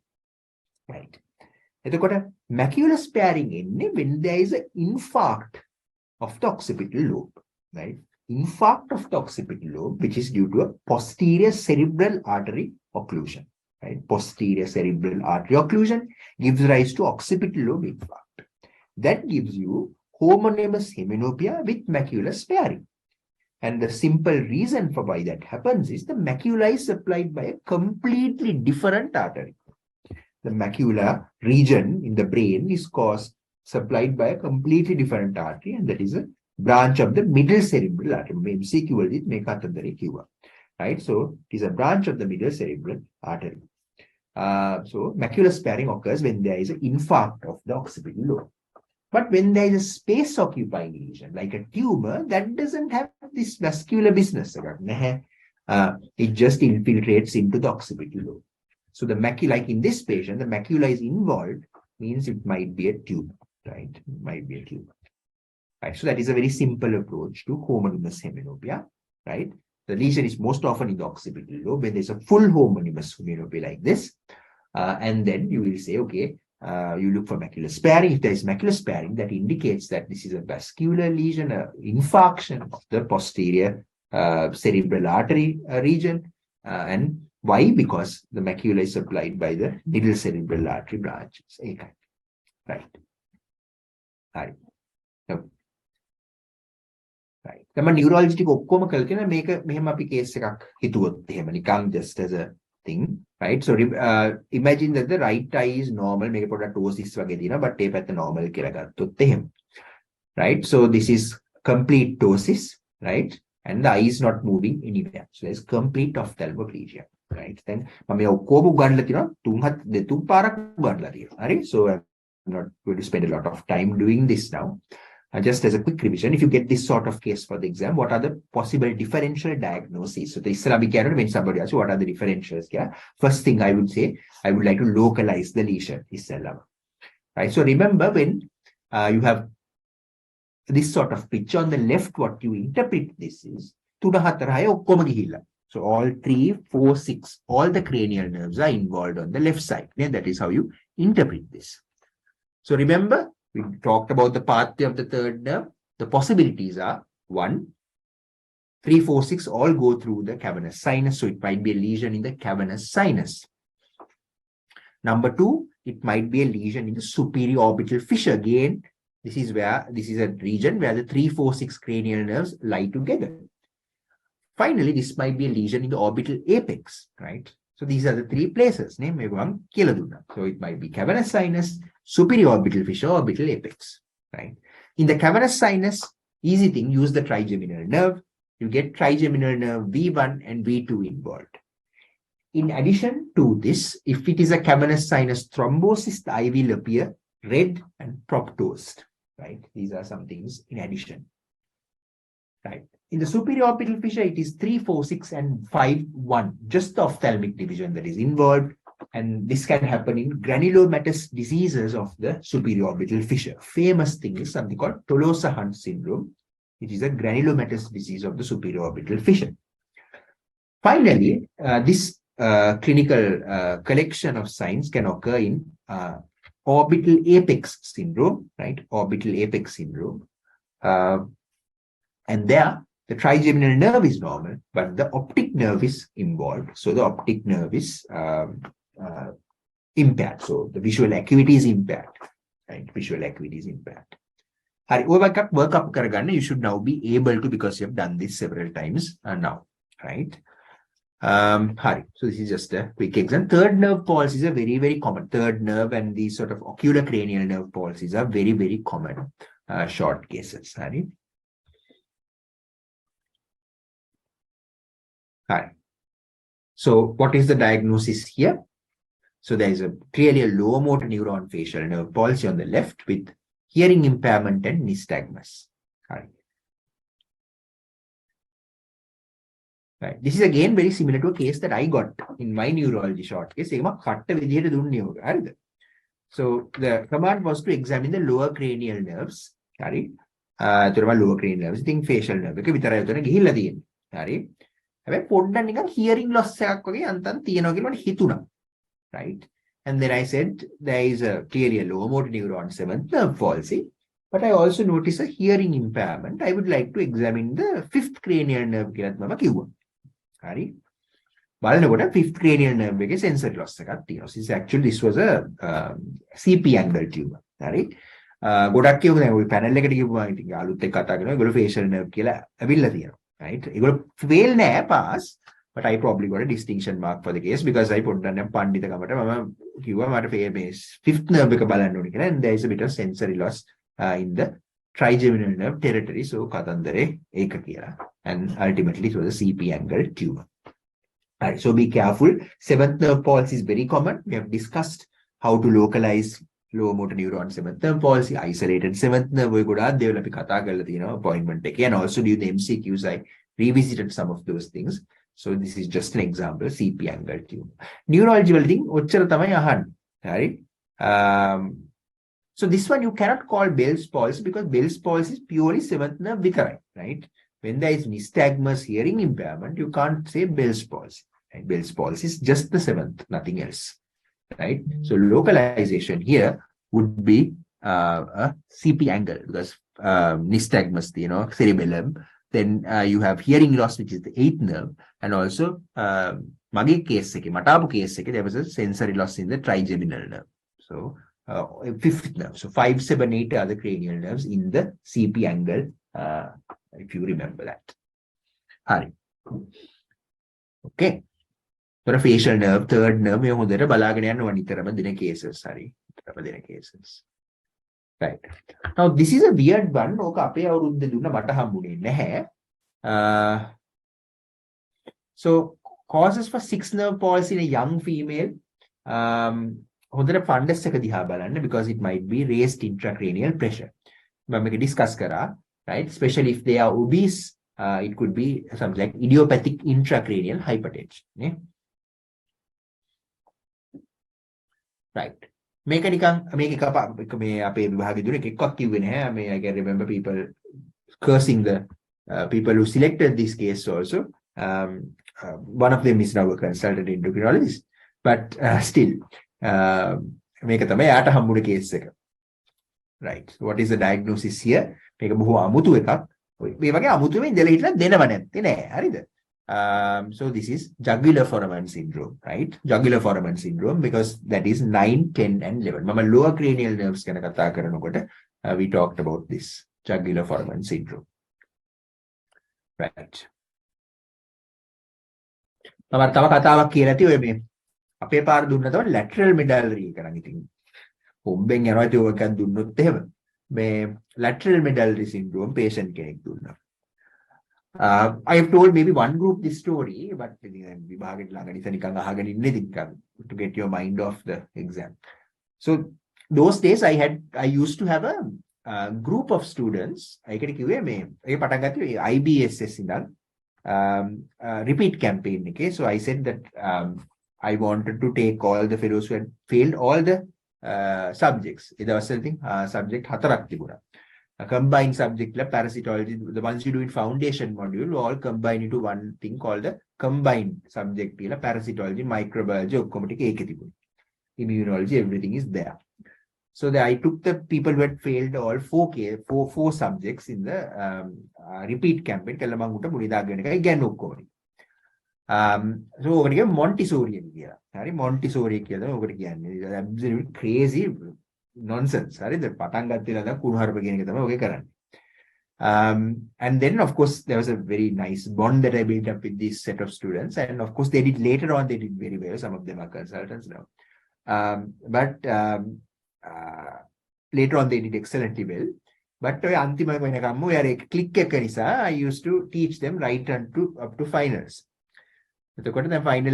[SPEAKER 1] Right? Macular sparing when there is an infarct of the occipital lobe. Right? Infarct of the occipital lobe, which is due to a posterior cerebral artery occlusion. Right? Posterior cerebral artery occlusion gives rise to occipital lobe infarct. That gives you homonymous hemianopia with macular sparing. And the simple reason for why that happens is the macula is supplied by a completely different artery. The macular region in the brain is supplied by a completely different artery, and that is a branch of the middle cerebral artery. MCQ වලදී මේක අතදරේ කිව්වා. Right? So it is a branch of the middle cerebral artery. So macular sparing occurs when there is an infarct of the occipital lobe. But when there is a space occupying lesion, like a tumor, that doesn't have this vascular business. It just infiltrates into the occipital lobe. So the macula, like in this patient, the macula is involved, means it might be a tumor, right? It might be a tumor. Right. So that is a very simple approach to homonymous heminopia, right? The lesion is most often in the occipital lobe when there's a full homonymous heminopia like this. And then you will say, okay, you look for macular sparing. If there is macular sparing, that indicates that this is a vascular lesion, an infarction of the posterior cerebral artery region. And why? Because the macula is supplied by the middle cerebral artery branches. Right. Right. So, right. The neurology ඔක්කොම කල්කන මේක මෙහෙම අපි case එකක් හිතුවොත් එහෙම නිකන් just as a thing, right? So imagine that the right eye is normal, මේක පොඩ්ඩක් ptosis වගේ දිනවා, but ඒ පැත්ත normal කියලා ගත්තොත් එහෙම. Right? So this is complete ptosis, right? And the eye is not moving anywhere. So there's complete ophthalmoplegia, right? Then මම ඔක්කොම උගන්ලා තිනවා තුන් පාරක් උගන්ලා තියෙනවා. හරි? So I'm not going to spend a lot of time doing this now. Just as a quick revision, if you get this sort of case for the exam, what are the possible differential diagnoses? So the Islamic canon, when somebody asks you what are the differentials, first thing I would say, I would like to localize the lesion. Right? So remember, when you have this sort of picture on the left, what you interpret this is, so all 3, 4, 6, all the cranial nerves are involved on the left side. Yeah, that is how you interpret this. So remember, we talked about the pathway of the third nerve. The possibilities are 1, 3, 4, 6 all go through the cavernous sinus. So it might be a lesion in the cavernous sinus. Number 2, it might be a lesion in the superior orbital fissure. Again, this is a region where the 3, 4, 6 cranial nerves lie together. Finally, this might be a lesion in the orbital apex, right? So these are the 3 places. So it might be cavernous sinus, superior orbital fissure, orbital apex, right? In the cavernous sinus, easy thing, use the trigeminal nerve. You get trigeminal nerve V1 and V2 involved. In addition to this, if it is a cavernous sinus thrombosis, the eye will appear red and proptosed, right? These are some things in addition, right? In the superior orbital fissure, it is 3, 4, 6, and 5, 1, just the ophthalmic division that is involved. And this can happen in granulomatous diseases of the superior orbital fissure. Famous thing is something called Tolosa-Hunt syndrome, which is a granulomatous disease of the superior orbital fissure. Finally, this clinical collection of signs can occur in orbital apex syndrome, right? Orbital apex syndrome. And there, the trigeminal nerve is normal, but the optic nerve is involved. So the optic nerve is impaired. So the visual acuity is impaired, right? Visual acuity is impaired. Work up karagana, you should now be able to, because you have done this several times now, right? So this is just a quick example. Third nerve palsies are very, very common. Third nerve and these sort of ocular cranial nerve palsies are very, very common short cases. Right? So what is the diagnosis here? So there is clearly a lower motor neuron facial nerve palsy on the left with hearing impairment and nystagmus. Right. This is again very similar to a case that I got in my neurology short case. So the command was to examine the lower cranial nerves. Lower cranial nerves, think facial nerve. Hearing loss, right? And then I said there is clearly a lower motor neuron 7th nerve palsy, but I also notice a hearing impairment. I would like to examine the 5th cranial nerve. Hari. Fifth cranial nerve sensory loss. Actually, this was a CP angle tumor. Right? ගොඩක් කියමු දැන් ওই panel එකට කියපු මම ඉතින් අලුත් එක කතා කරනවා ඒගොල්ලෝ facial nerve කියලා ඇවිල්ලා තියෙනවා right ඒගොල්ලෝ fail නෑ pass but I probably got a distinction mark for the case because I put down පඬිතකමට මම කිව්වා මට මේ fifth nerve එක බලන්න ඕනේ කියලා and there is a bit of sensory loss in the trigeminal nerve territory. So Katandare Ekakira. And ultimately it was a CP angle tumor. All right, so be careful. Seventh nerve palsy is very common. We have discussed how to localize lower motor neuron seventh nerve palsy, isolated seventh nerve. We could add appointment take, and also do the MCQs. I revisited some of those things. So this is just an example, CP angle tumor. Neurological thing, right? So this one you cannot call Bell's palsy because Bell's palsy is purely seventh nerve vikarite, right? When there is nystagmus, hearing impairment, you can't say Bell's palsy. Right? Bell's palsy is just the seventh, nothing else, right? So localization here would be a CP angle because nystagmus, cerebellum. Then you have hearing loss, which is the eighth nerve, and also mage case matabu case there was a sensory loss in the trigeminal nerve. So fifth nerve. So 5, 7, 8 are the cranial nerves in the CP angle, if you remember that. Hari. Okay. So facial nerve, third nerve, you have balagana cases. Sorry. Cases. Right. Now this is a weird one. So causes for sixth nerve palsy in a young female. Because it might be raised intracranial pressure. We discuss kara, right? Especially if they are obese, it could be something like idiopathic intracranial hypertension. Yeah? Right. I can remember people cursing the people who selected this case also. One of them is now a consultant endocrinologist, but still, make a case. Right. So what is the diagnosis here? Make a amutu ekak. We amutu in the so this is jugular foramen syndrome, right? Jugular foramen syndrome because that is 9, 10, and 11. Mama lower cranial nerves we talked about this jugular foramen syndrome. Right. Mama tama katawa kirati we අපේ පාර දුන්න තමයි lateral medullary එක නම් ඉතින් හොම්බෙන් යනවා ඒක එකක් දුන්නොත් එහෙම මේ lateral medullary syndrome patient කෙනෙක් දුන්නා. I have told maybe one group this story, but විභාගෙට ළඟ නිසා නිකන් අහගෙන ඉන්නේ ඉතින් to get your mind off the exam. So those days I used to have a group of students. ඒකට කිව්වේ මේ ඒ පටන් ගත්තේ IBSS ඉඳන් repeat campaign එකේ. So I said that I wanted to take all the fellows who had failed all the subjects. It was something subject hatarak tibuna. A combined subject like parasitology, the ones you do in foundation module, all combine into one thing called the combined subject. Parasitology, microbiology, immunology, everything is there. So I took the people who had failed all four subjects in the repeat campaign. So Montessori Montessori absolutely crazy nonsense. And then of course there was a very nice bond that I built up with this set of students, and of course they did later on, they did very well. Some of them are consultants now, but later on they did excellently well. But I used to teach them right up to finals. Final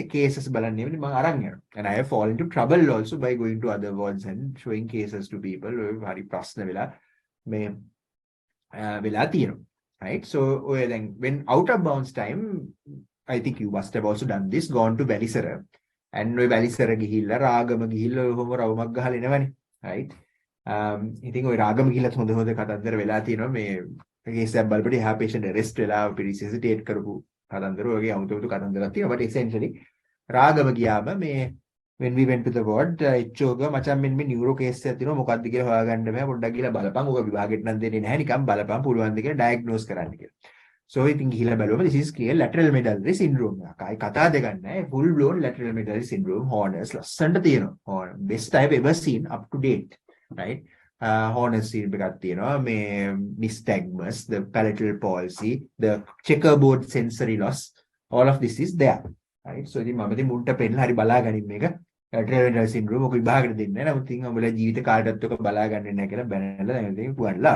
[SPEAKER 1] cases and I have fallen into trouble also by going to other wards and showing cases to people right? So then when out of bounds time, I think you must have also done this, gone to Balisara and Balisara gihilla ragama gihilla homo right? I think ragama gihilla hoda katandara vela තියෙනවා මේ case එක බලපිට එහා patient arrest වෙලා resuscitate කරපු කතන්දර වගේ අමුතු කතන්දරක් තියෙනවා. But essentially රාගම ගියාම මේ when we went to the ward HOග මචං මෙන්න මේ neuro case එකක් තියෙනවා මොකක්ද කියලා හොයාගන්න බෑ පොඩ්ඩක් ගිහලා බලපන් ඔක විභාගෙට නම් දෙන්නේ නැහැ නිකන් බලපන් පුළුවන් ද කියලා diagnose කරන්න කියලා. So ඉතින් ගිහලා බැලුවම this is clear lateral medullary syndrome එකක්. ආයි කතා දෙකක් නැහැ. Full blown lateral medullary syndrome Horner's ලස්සනට තියෙනවා. Best I have ever seen up to date, right? Horner's syndrome nystagmus, the palatal palsy, the checkerboard sensory loss, all of this is there, right? So the mamadi munta penla hari balaganin mega lateral venous syndrome ඔක විභාගෙට දෙන්නේ නැහැ. නමුත් ඉතින් ඔබලා ජීවිත කාලයටත් ඔක බලා ගන්න නැහැ කියලා බැනලා දැන් ඉතින් පුවන්ලා.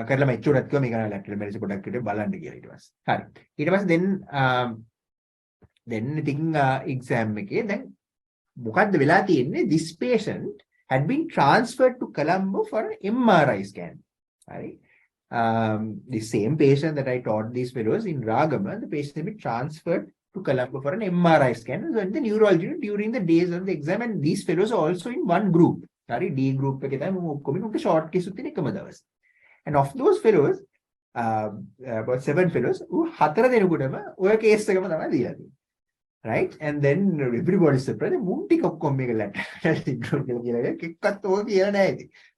[SPEAKER 1] කරලා මෙච්චරත් කිව්වා මේක lateral venous පොඩක් විතර බලන්න කියලා ඊට පස්සේ. හරි. ඊට පස්සේ then ඉතින් exam එකේ දැන් මොකද්ද වෙලා තියෙන්නේ? This patient had been transferred to Colombo for an MRI scan. Right? The same patient that I taught these fellows in Ragama, the patient had been transferred to Colombo for an MRI scan. So the neurology during the days of the exam, and these fellows are also in one group. Sorry, D group. Short case and of those fellows, about 7 fellows, who case right? And then everybody is surprised.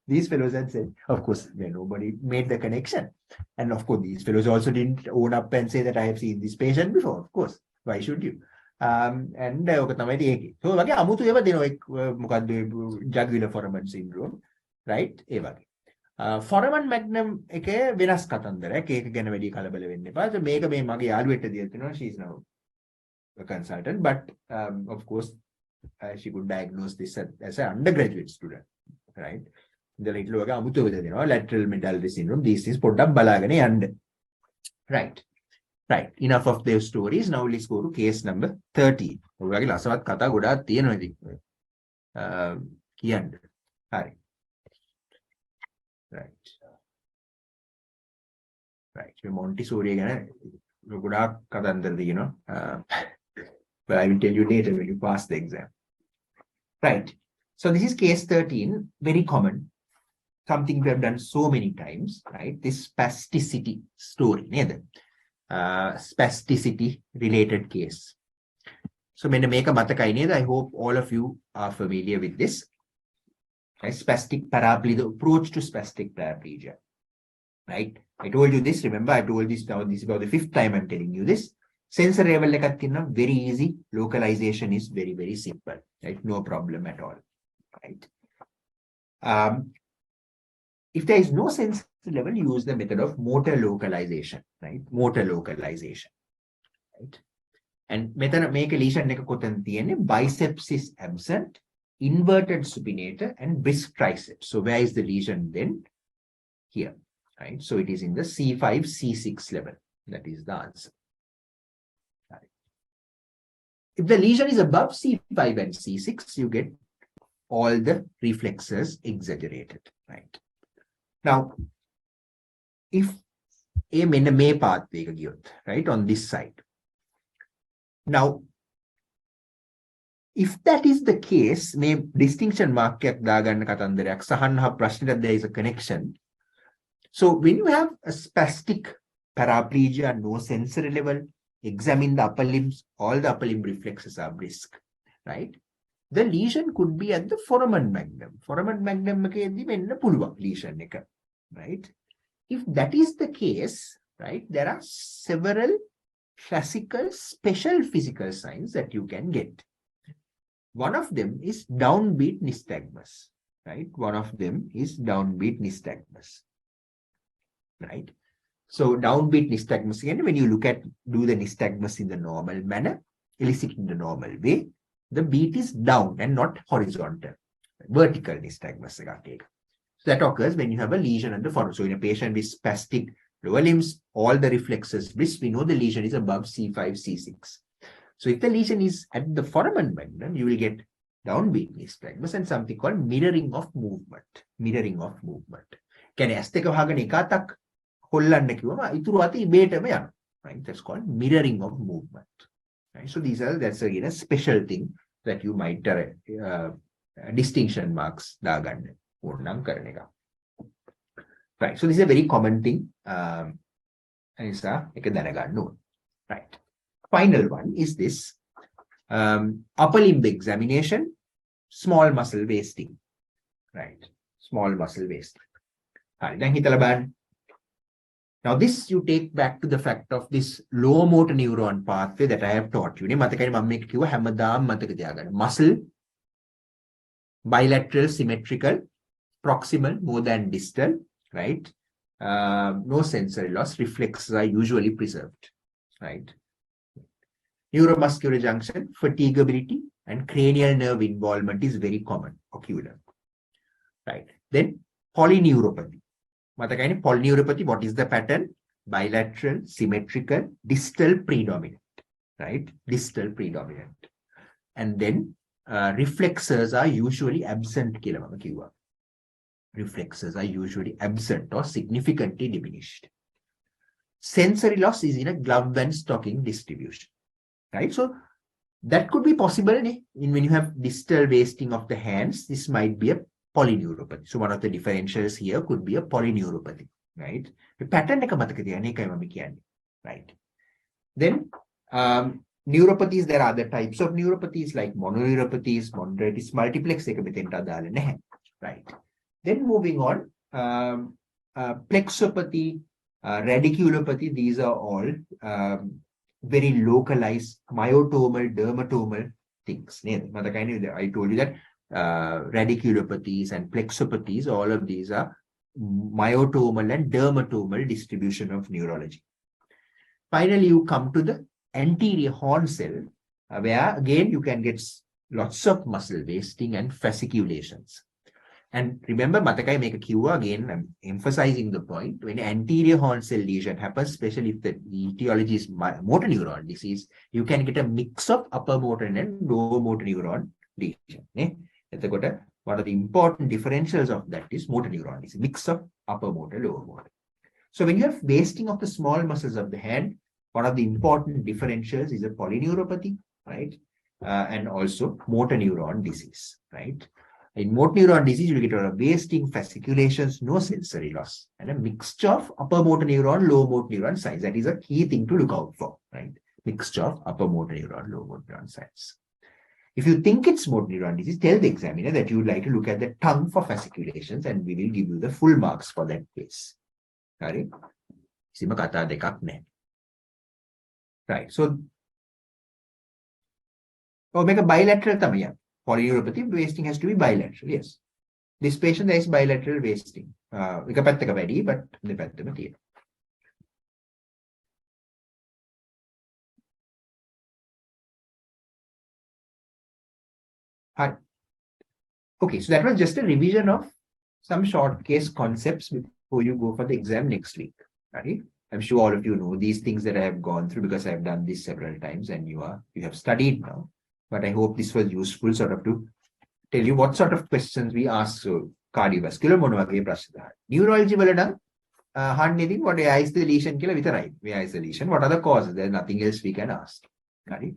[SPEAKER 1] These fellows had said, of course, nobody made the connection. And of course, these fellows also didn't own up and say that I have seen this patient before. Of course, why should you? And so, jugular foramen syndrome, right? Foramen magnum එක වෙනස් කතන්දරයක්. ඒක ගැන වැඩි කලබල වෙන්න එපා. මේක මේ මගේ යාළුවෙක්ට දීලා තිනවා. She is now a consultant, but of course, she could diagnose this as an undergraduate student, right? The lateral medullary syndrome, these things put up balagani and right. Right. Enough of their stories. Now let's go to case number 13. Right. Right. Montessori again. But I will tell you later when you pass the exam. Right. So this is case 13, very common. Something we have done so many times, right? This spasticity story, spasticity related case. So I hope all of you are familiar with this. Right? Spastic paraplegia, the approach to spastic paraplegia. Right? I told you this, remember I told this now, this is about the 5th time I'm telling you this. Sensor level very easy, localization is very, very simple, right? No problem at all, right? If there is no sensor level, use the method of motor localization, right? Motor localization, right? And method make a lesion biceps is absent, inverted supinator, and brisk triceps. So where is the lesion then? Here, right? So it is in the C5, C6 level. That is the answer. If the lesion is above C5 and C6, you get all the reflexes exaggerated, right? Now, if a may pathway, right, on this side. Now, if that is the case, may distinction mark there is a connection. So when you have a spastic paraplegia, no sensory level, examine the upper limbs, all the upper limb reflexes are brisk, right? The lesion could be at the foramen magnum. Foramen magnum lesion, right? If that is the case, right, there are several classical special physical signs that you can get. One of them is downbeat nystagmus, right? One of them is downbeat nystagmus, right? So downbeat nystagmus, again, when you look at, do the nystagmus in the normal manner, elicit in the normal way, the beat is down and not horizontal, vertical nystagmus. So that occurs when you have a lesion at the foramen. So in a patient with spastic lower limbs, all the reflexes brisk, we know the lesion is above C5, C6. So if the lesion is at the foramen magnum, you will get downbeat nystagmus and something called mirroring of movement. Mirroring of movement. Right? That's called mirroring of movement. Right? So that's again a special thing that you might distinction marks. Right. So this is a very common thing. Right. Final one is this upper limb examination, small muscle wasting. Right. Small muscle wasting. Now this you take back to the fact of this low motor neuron pathway that I have taught you. Muscle, bilateral, symmetrical, proximal more than distal, right? No sensory loss, reflexes are usually preserved, right? neuromuscular junction, fatigability, and cranial nerve involvement is very common, ocular. Right. Then polyneuropathy. Polyneuropathy, what is the pattern? Bilateral, symmetrical, distal predominant. Right? Distal predominant. And then reflexes are usually absent. Reflexes are usually absent or significantly diminished. Sensory loss is in a glove and stocking distribution. Right? So that could be possible when you have distal wasting of the hands. This might be a polyneuropathy. So one of the differentials here could be a polyneuropathy. Right? The pattern right? Then neuropathies, there are other types of neuropathies like mononeuropathies, chondritis multiplex, right? Then moving on, plexopathy, radiculopathy, these are all very localized myotomal, dermatomal things. I told you that radiculopathies and plexopathies, all of these are myotomal and dermatomal distribution of neurology. Finally, you come to the anterior horn cell, where again you can get lots of muscle wasting and fasciculations. And remember, Matakai make a cue again, I'm emphasizing the point, when anterior horn cell lesion happens, especially if the etiology is motor neuron disease, you can get a mix of upper motor and lower motor neuron lesion. One of the important differentials of that is motor neuron disease, mix of upper motor, lower motor. So when you have wasting of the small muscles of the hand, one of the important differentials is a polyneuropathy, right? And also motor neuron disease, right? In motor neuron disease, you get a wasting, fasciculations, no sensory loss, and a mixture of upper motor neuron, lower motor neuron size. That is a key thing to look out for, right? Mixture of upper motor neuron, lower motor neuron size. If you think it's motor neuron disease, tell the examiner that you would like to look at the tongue for fasciculations, and we will give you the full marks for that case. Right? Right. So, make a bilateral tamaya. Polyneuropathy, wasting has to be bilateral. Yes. This patient, there is bilateral wasting. But the Hi. Okay, so that was just a revision of some short case concepts before you go for the exam next week. Right? I'm sure all of you know these things that I have gone through because I have done this several times and you have studied now. But I hope this was useful sort of to tell you what sort of questions we ask. So cardiovascular, neurology, what is the lesion? Where is the lesion? What are the causes? There's nothing else we can ask. Right?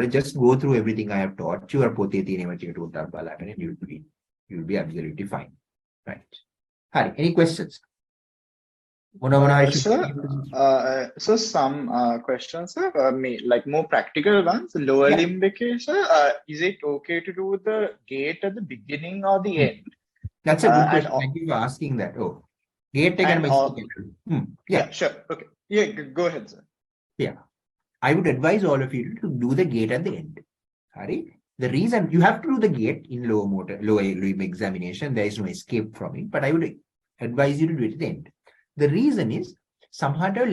[SPEAKER 1] Just go through everything I have taught you, and you'll be absolutely fine. Right. Hari, any questions?
[SPEAKER 2] So some questions, like more practical ones. Lower limb case, is it okay to do the gait at the beginning or the end?
[SPEAKER 1] That's a good question. Thank you for asking that. Oh, gait again.
[SPEAKER 2] Yeah, sure. Okay. Yeah, go ahead, sir.
[SPEAKER 1] Yeah. I would advise all of you to do the gait at the end. Hari, the reason you have to do the gait in lower limb examination, there is no escape from it. But I would advise you to do it at the end. The reason is, somehow you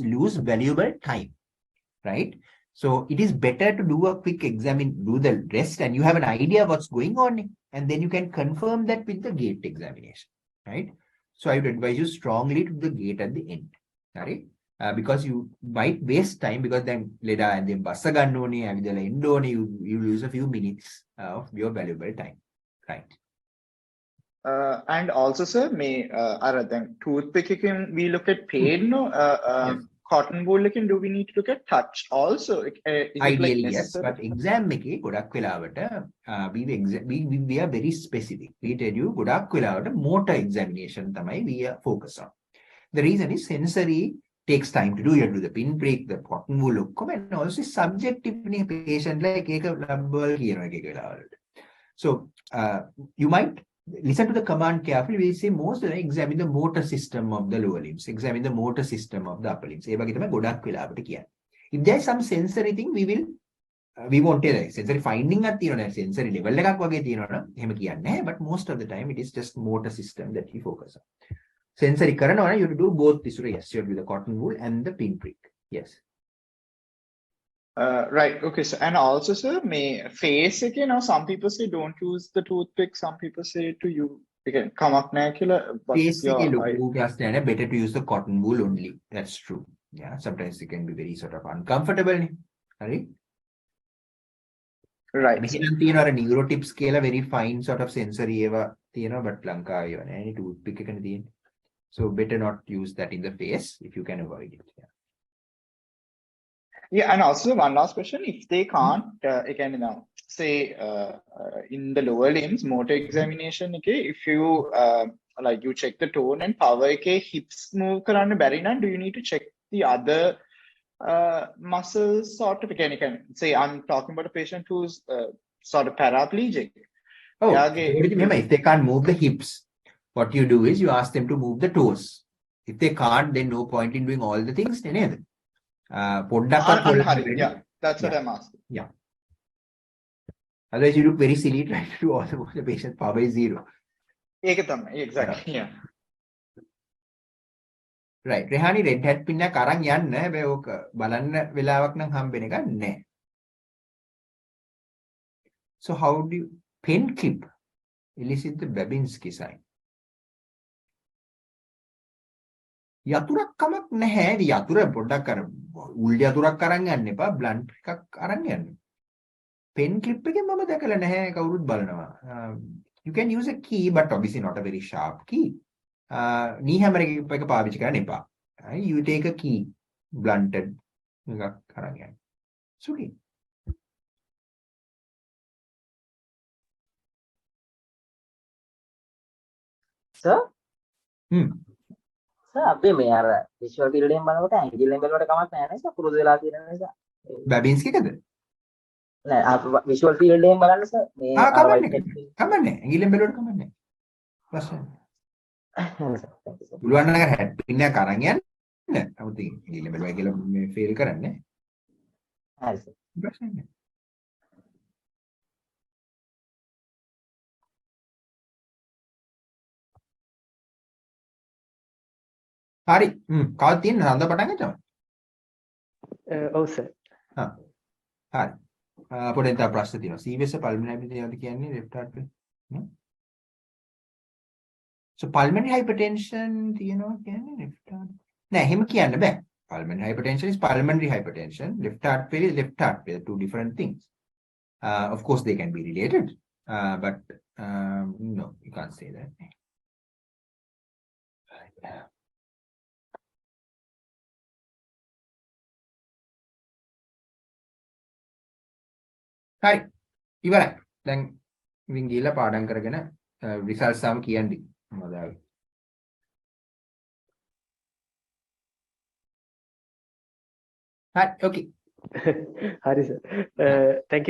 [SPEAKER 1] lose valuable time, right? So it is better to do a quick examine, do the rest, and you have an idea of what's going on, and then you can confirm that with the gait examination, right? So I would advise you strongly to do the gait at the end, right? Because you might waste time because then later and then you lose a few minutes of your valuable time, right?
[SPEAKER 2] And also, sir, toothpicking, we look at pain,
[SPEAKER 1] Yes.
[SPEAKER 2] Cotton wool, do we need to look at touch also?
[SPEAKER 1] Ideally, yes, but exam we are very specific. We tell you motor examination we focus on. The reason is sensory takes time to do. You have to do the pinprick, the cotton wool, and also subjective patient like so you might listen to the command carefully. We say most of them examine the motor system of the lower limbs, examine the motor system of the upper limbs. If there is some sensory thing, we won't tell it. Sensory finding at sensory level, but most of the time it is just motor system that we focus on. sensory karana, you have to do both this. Yes, you have to do the cotton wool and the pinprick. Yes.
[SPEAKER 2] Right. Okay. So, and also, sir, may face again. Now, some people say don't use the toothpick. Some people say to you again, come up nakula. What's
[SPEAKER 1] Basically,
[SPEAKER 2] your
[SPEAKER 1] better to use the cotton wool only. That's true. Yeah. Sometimes it can be very sort of uncomfortable. Right.
[SPEAKER 2] right?
[SPEAKER 1] මෙහෙනම් තියෙන අර neurotips කියලා very fine sort of sensory ඒවා තියෙනවා but ලංකාවේ ඒවා නැහැ නේ toothpick එකනේ තියෙන්නේ. So better not use that in the face if you can avoid it.
[SPEAKER 2] Yeah, and also one last question: if they can't, again, say in the lower limbs, motor examination, okay, if you like you check the tone and power, okay, hips move karana bari na, do you need to check the other muscles sort of again? You can say I'm talking about a patient who's sort of paraplegic.
[SPEAKER 1] Oh,
[SPEAKER 2] Yeah,
[SPEAKER 1] remember, if they can't move the hips, what you do is you ask them to move the toes. If they can't, then no point in doing all the things.
[SPEAKER 2] Yeah, that's what I'm asking.
[SPEAKER 1] Yeah. Otherwise, you look very silly trying to do all the patient power is 0.
[SPEAKER 2] Exactly. Yeah.
[SPEAKER 1] Right. Rehani red hat pinna karang yanna හැබැයි ඕක බලන්න වෙලාවක් නම් හම්බෙන එකක් නැහැ. So how do you pen clip elicit the Babinski sign? යතුරක් කමක් නැහැ. යතුර පොඩ්ඩක් අර උල් යතුරක් අරන් යන්න එපා. බ්ලන්ට් එකක් අරන් යන්න. pen clip එකෙන් මම දැකලා නැහැ කවුරුත් බලනවා. You can use a key but obviously not a very sharp key. knee hammer එක පාවිච්චි කරන්න එපා. You take a key blunted එකක් අරන් යන්න. සුලි.
[SPEAKER 4] Sir? Sir, අපි මේ අර visual field එකෙන් බලනකොට angle level වලට කමක් නැහැ නේද? පුරුදු වෙලා තියෙන නිසා.
[SPEAKER 1] Babinski එකද?
[SPEAKER 4] නෑ visual field එකෙන් බලන්න sir මේ
[SPEAKER 1] කමන්නේ. angle level වලට කමන්නේ. ප්‍රශ්න. පුළුවන් නම් hat pin එක අරන් යන්න. නමුත් angle level වල කියලා මේ fail කරන්නේ.
[SPEAKER 4] හරි sir.
[SPEAKER 1] ප්‍රශ්න නැහැ. හරි. කවද තියෙන නන්ද පටන් ගන්නවද?
[SPEAKER 5] ඔව් සර්.
[SPEAKER 1] හරි. පොඩෙන් තව ප්‍රශ්න තියෙනවා. CVS pulmonary hypertension කියන්නේ left heart pain. So pulmonary hypertension තියෙනවා කියන්නේ left heart. නෑ එහෙම කියන්න බෑ. Pulmonary hypertension is pulmonary hypertension. Left heart failure is left heart failure. Two different things. Of course they can be related. But no, you can't say that. හරි ඉවරයි දැන් ඉතින් ගිහලා පාඩම් කරගෙන රිසල්ට්ස් ආවම කියන්න මොකද හරි ඕකේ
[SPEAKER 5] හරි සර්. thank you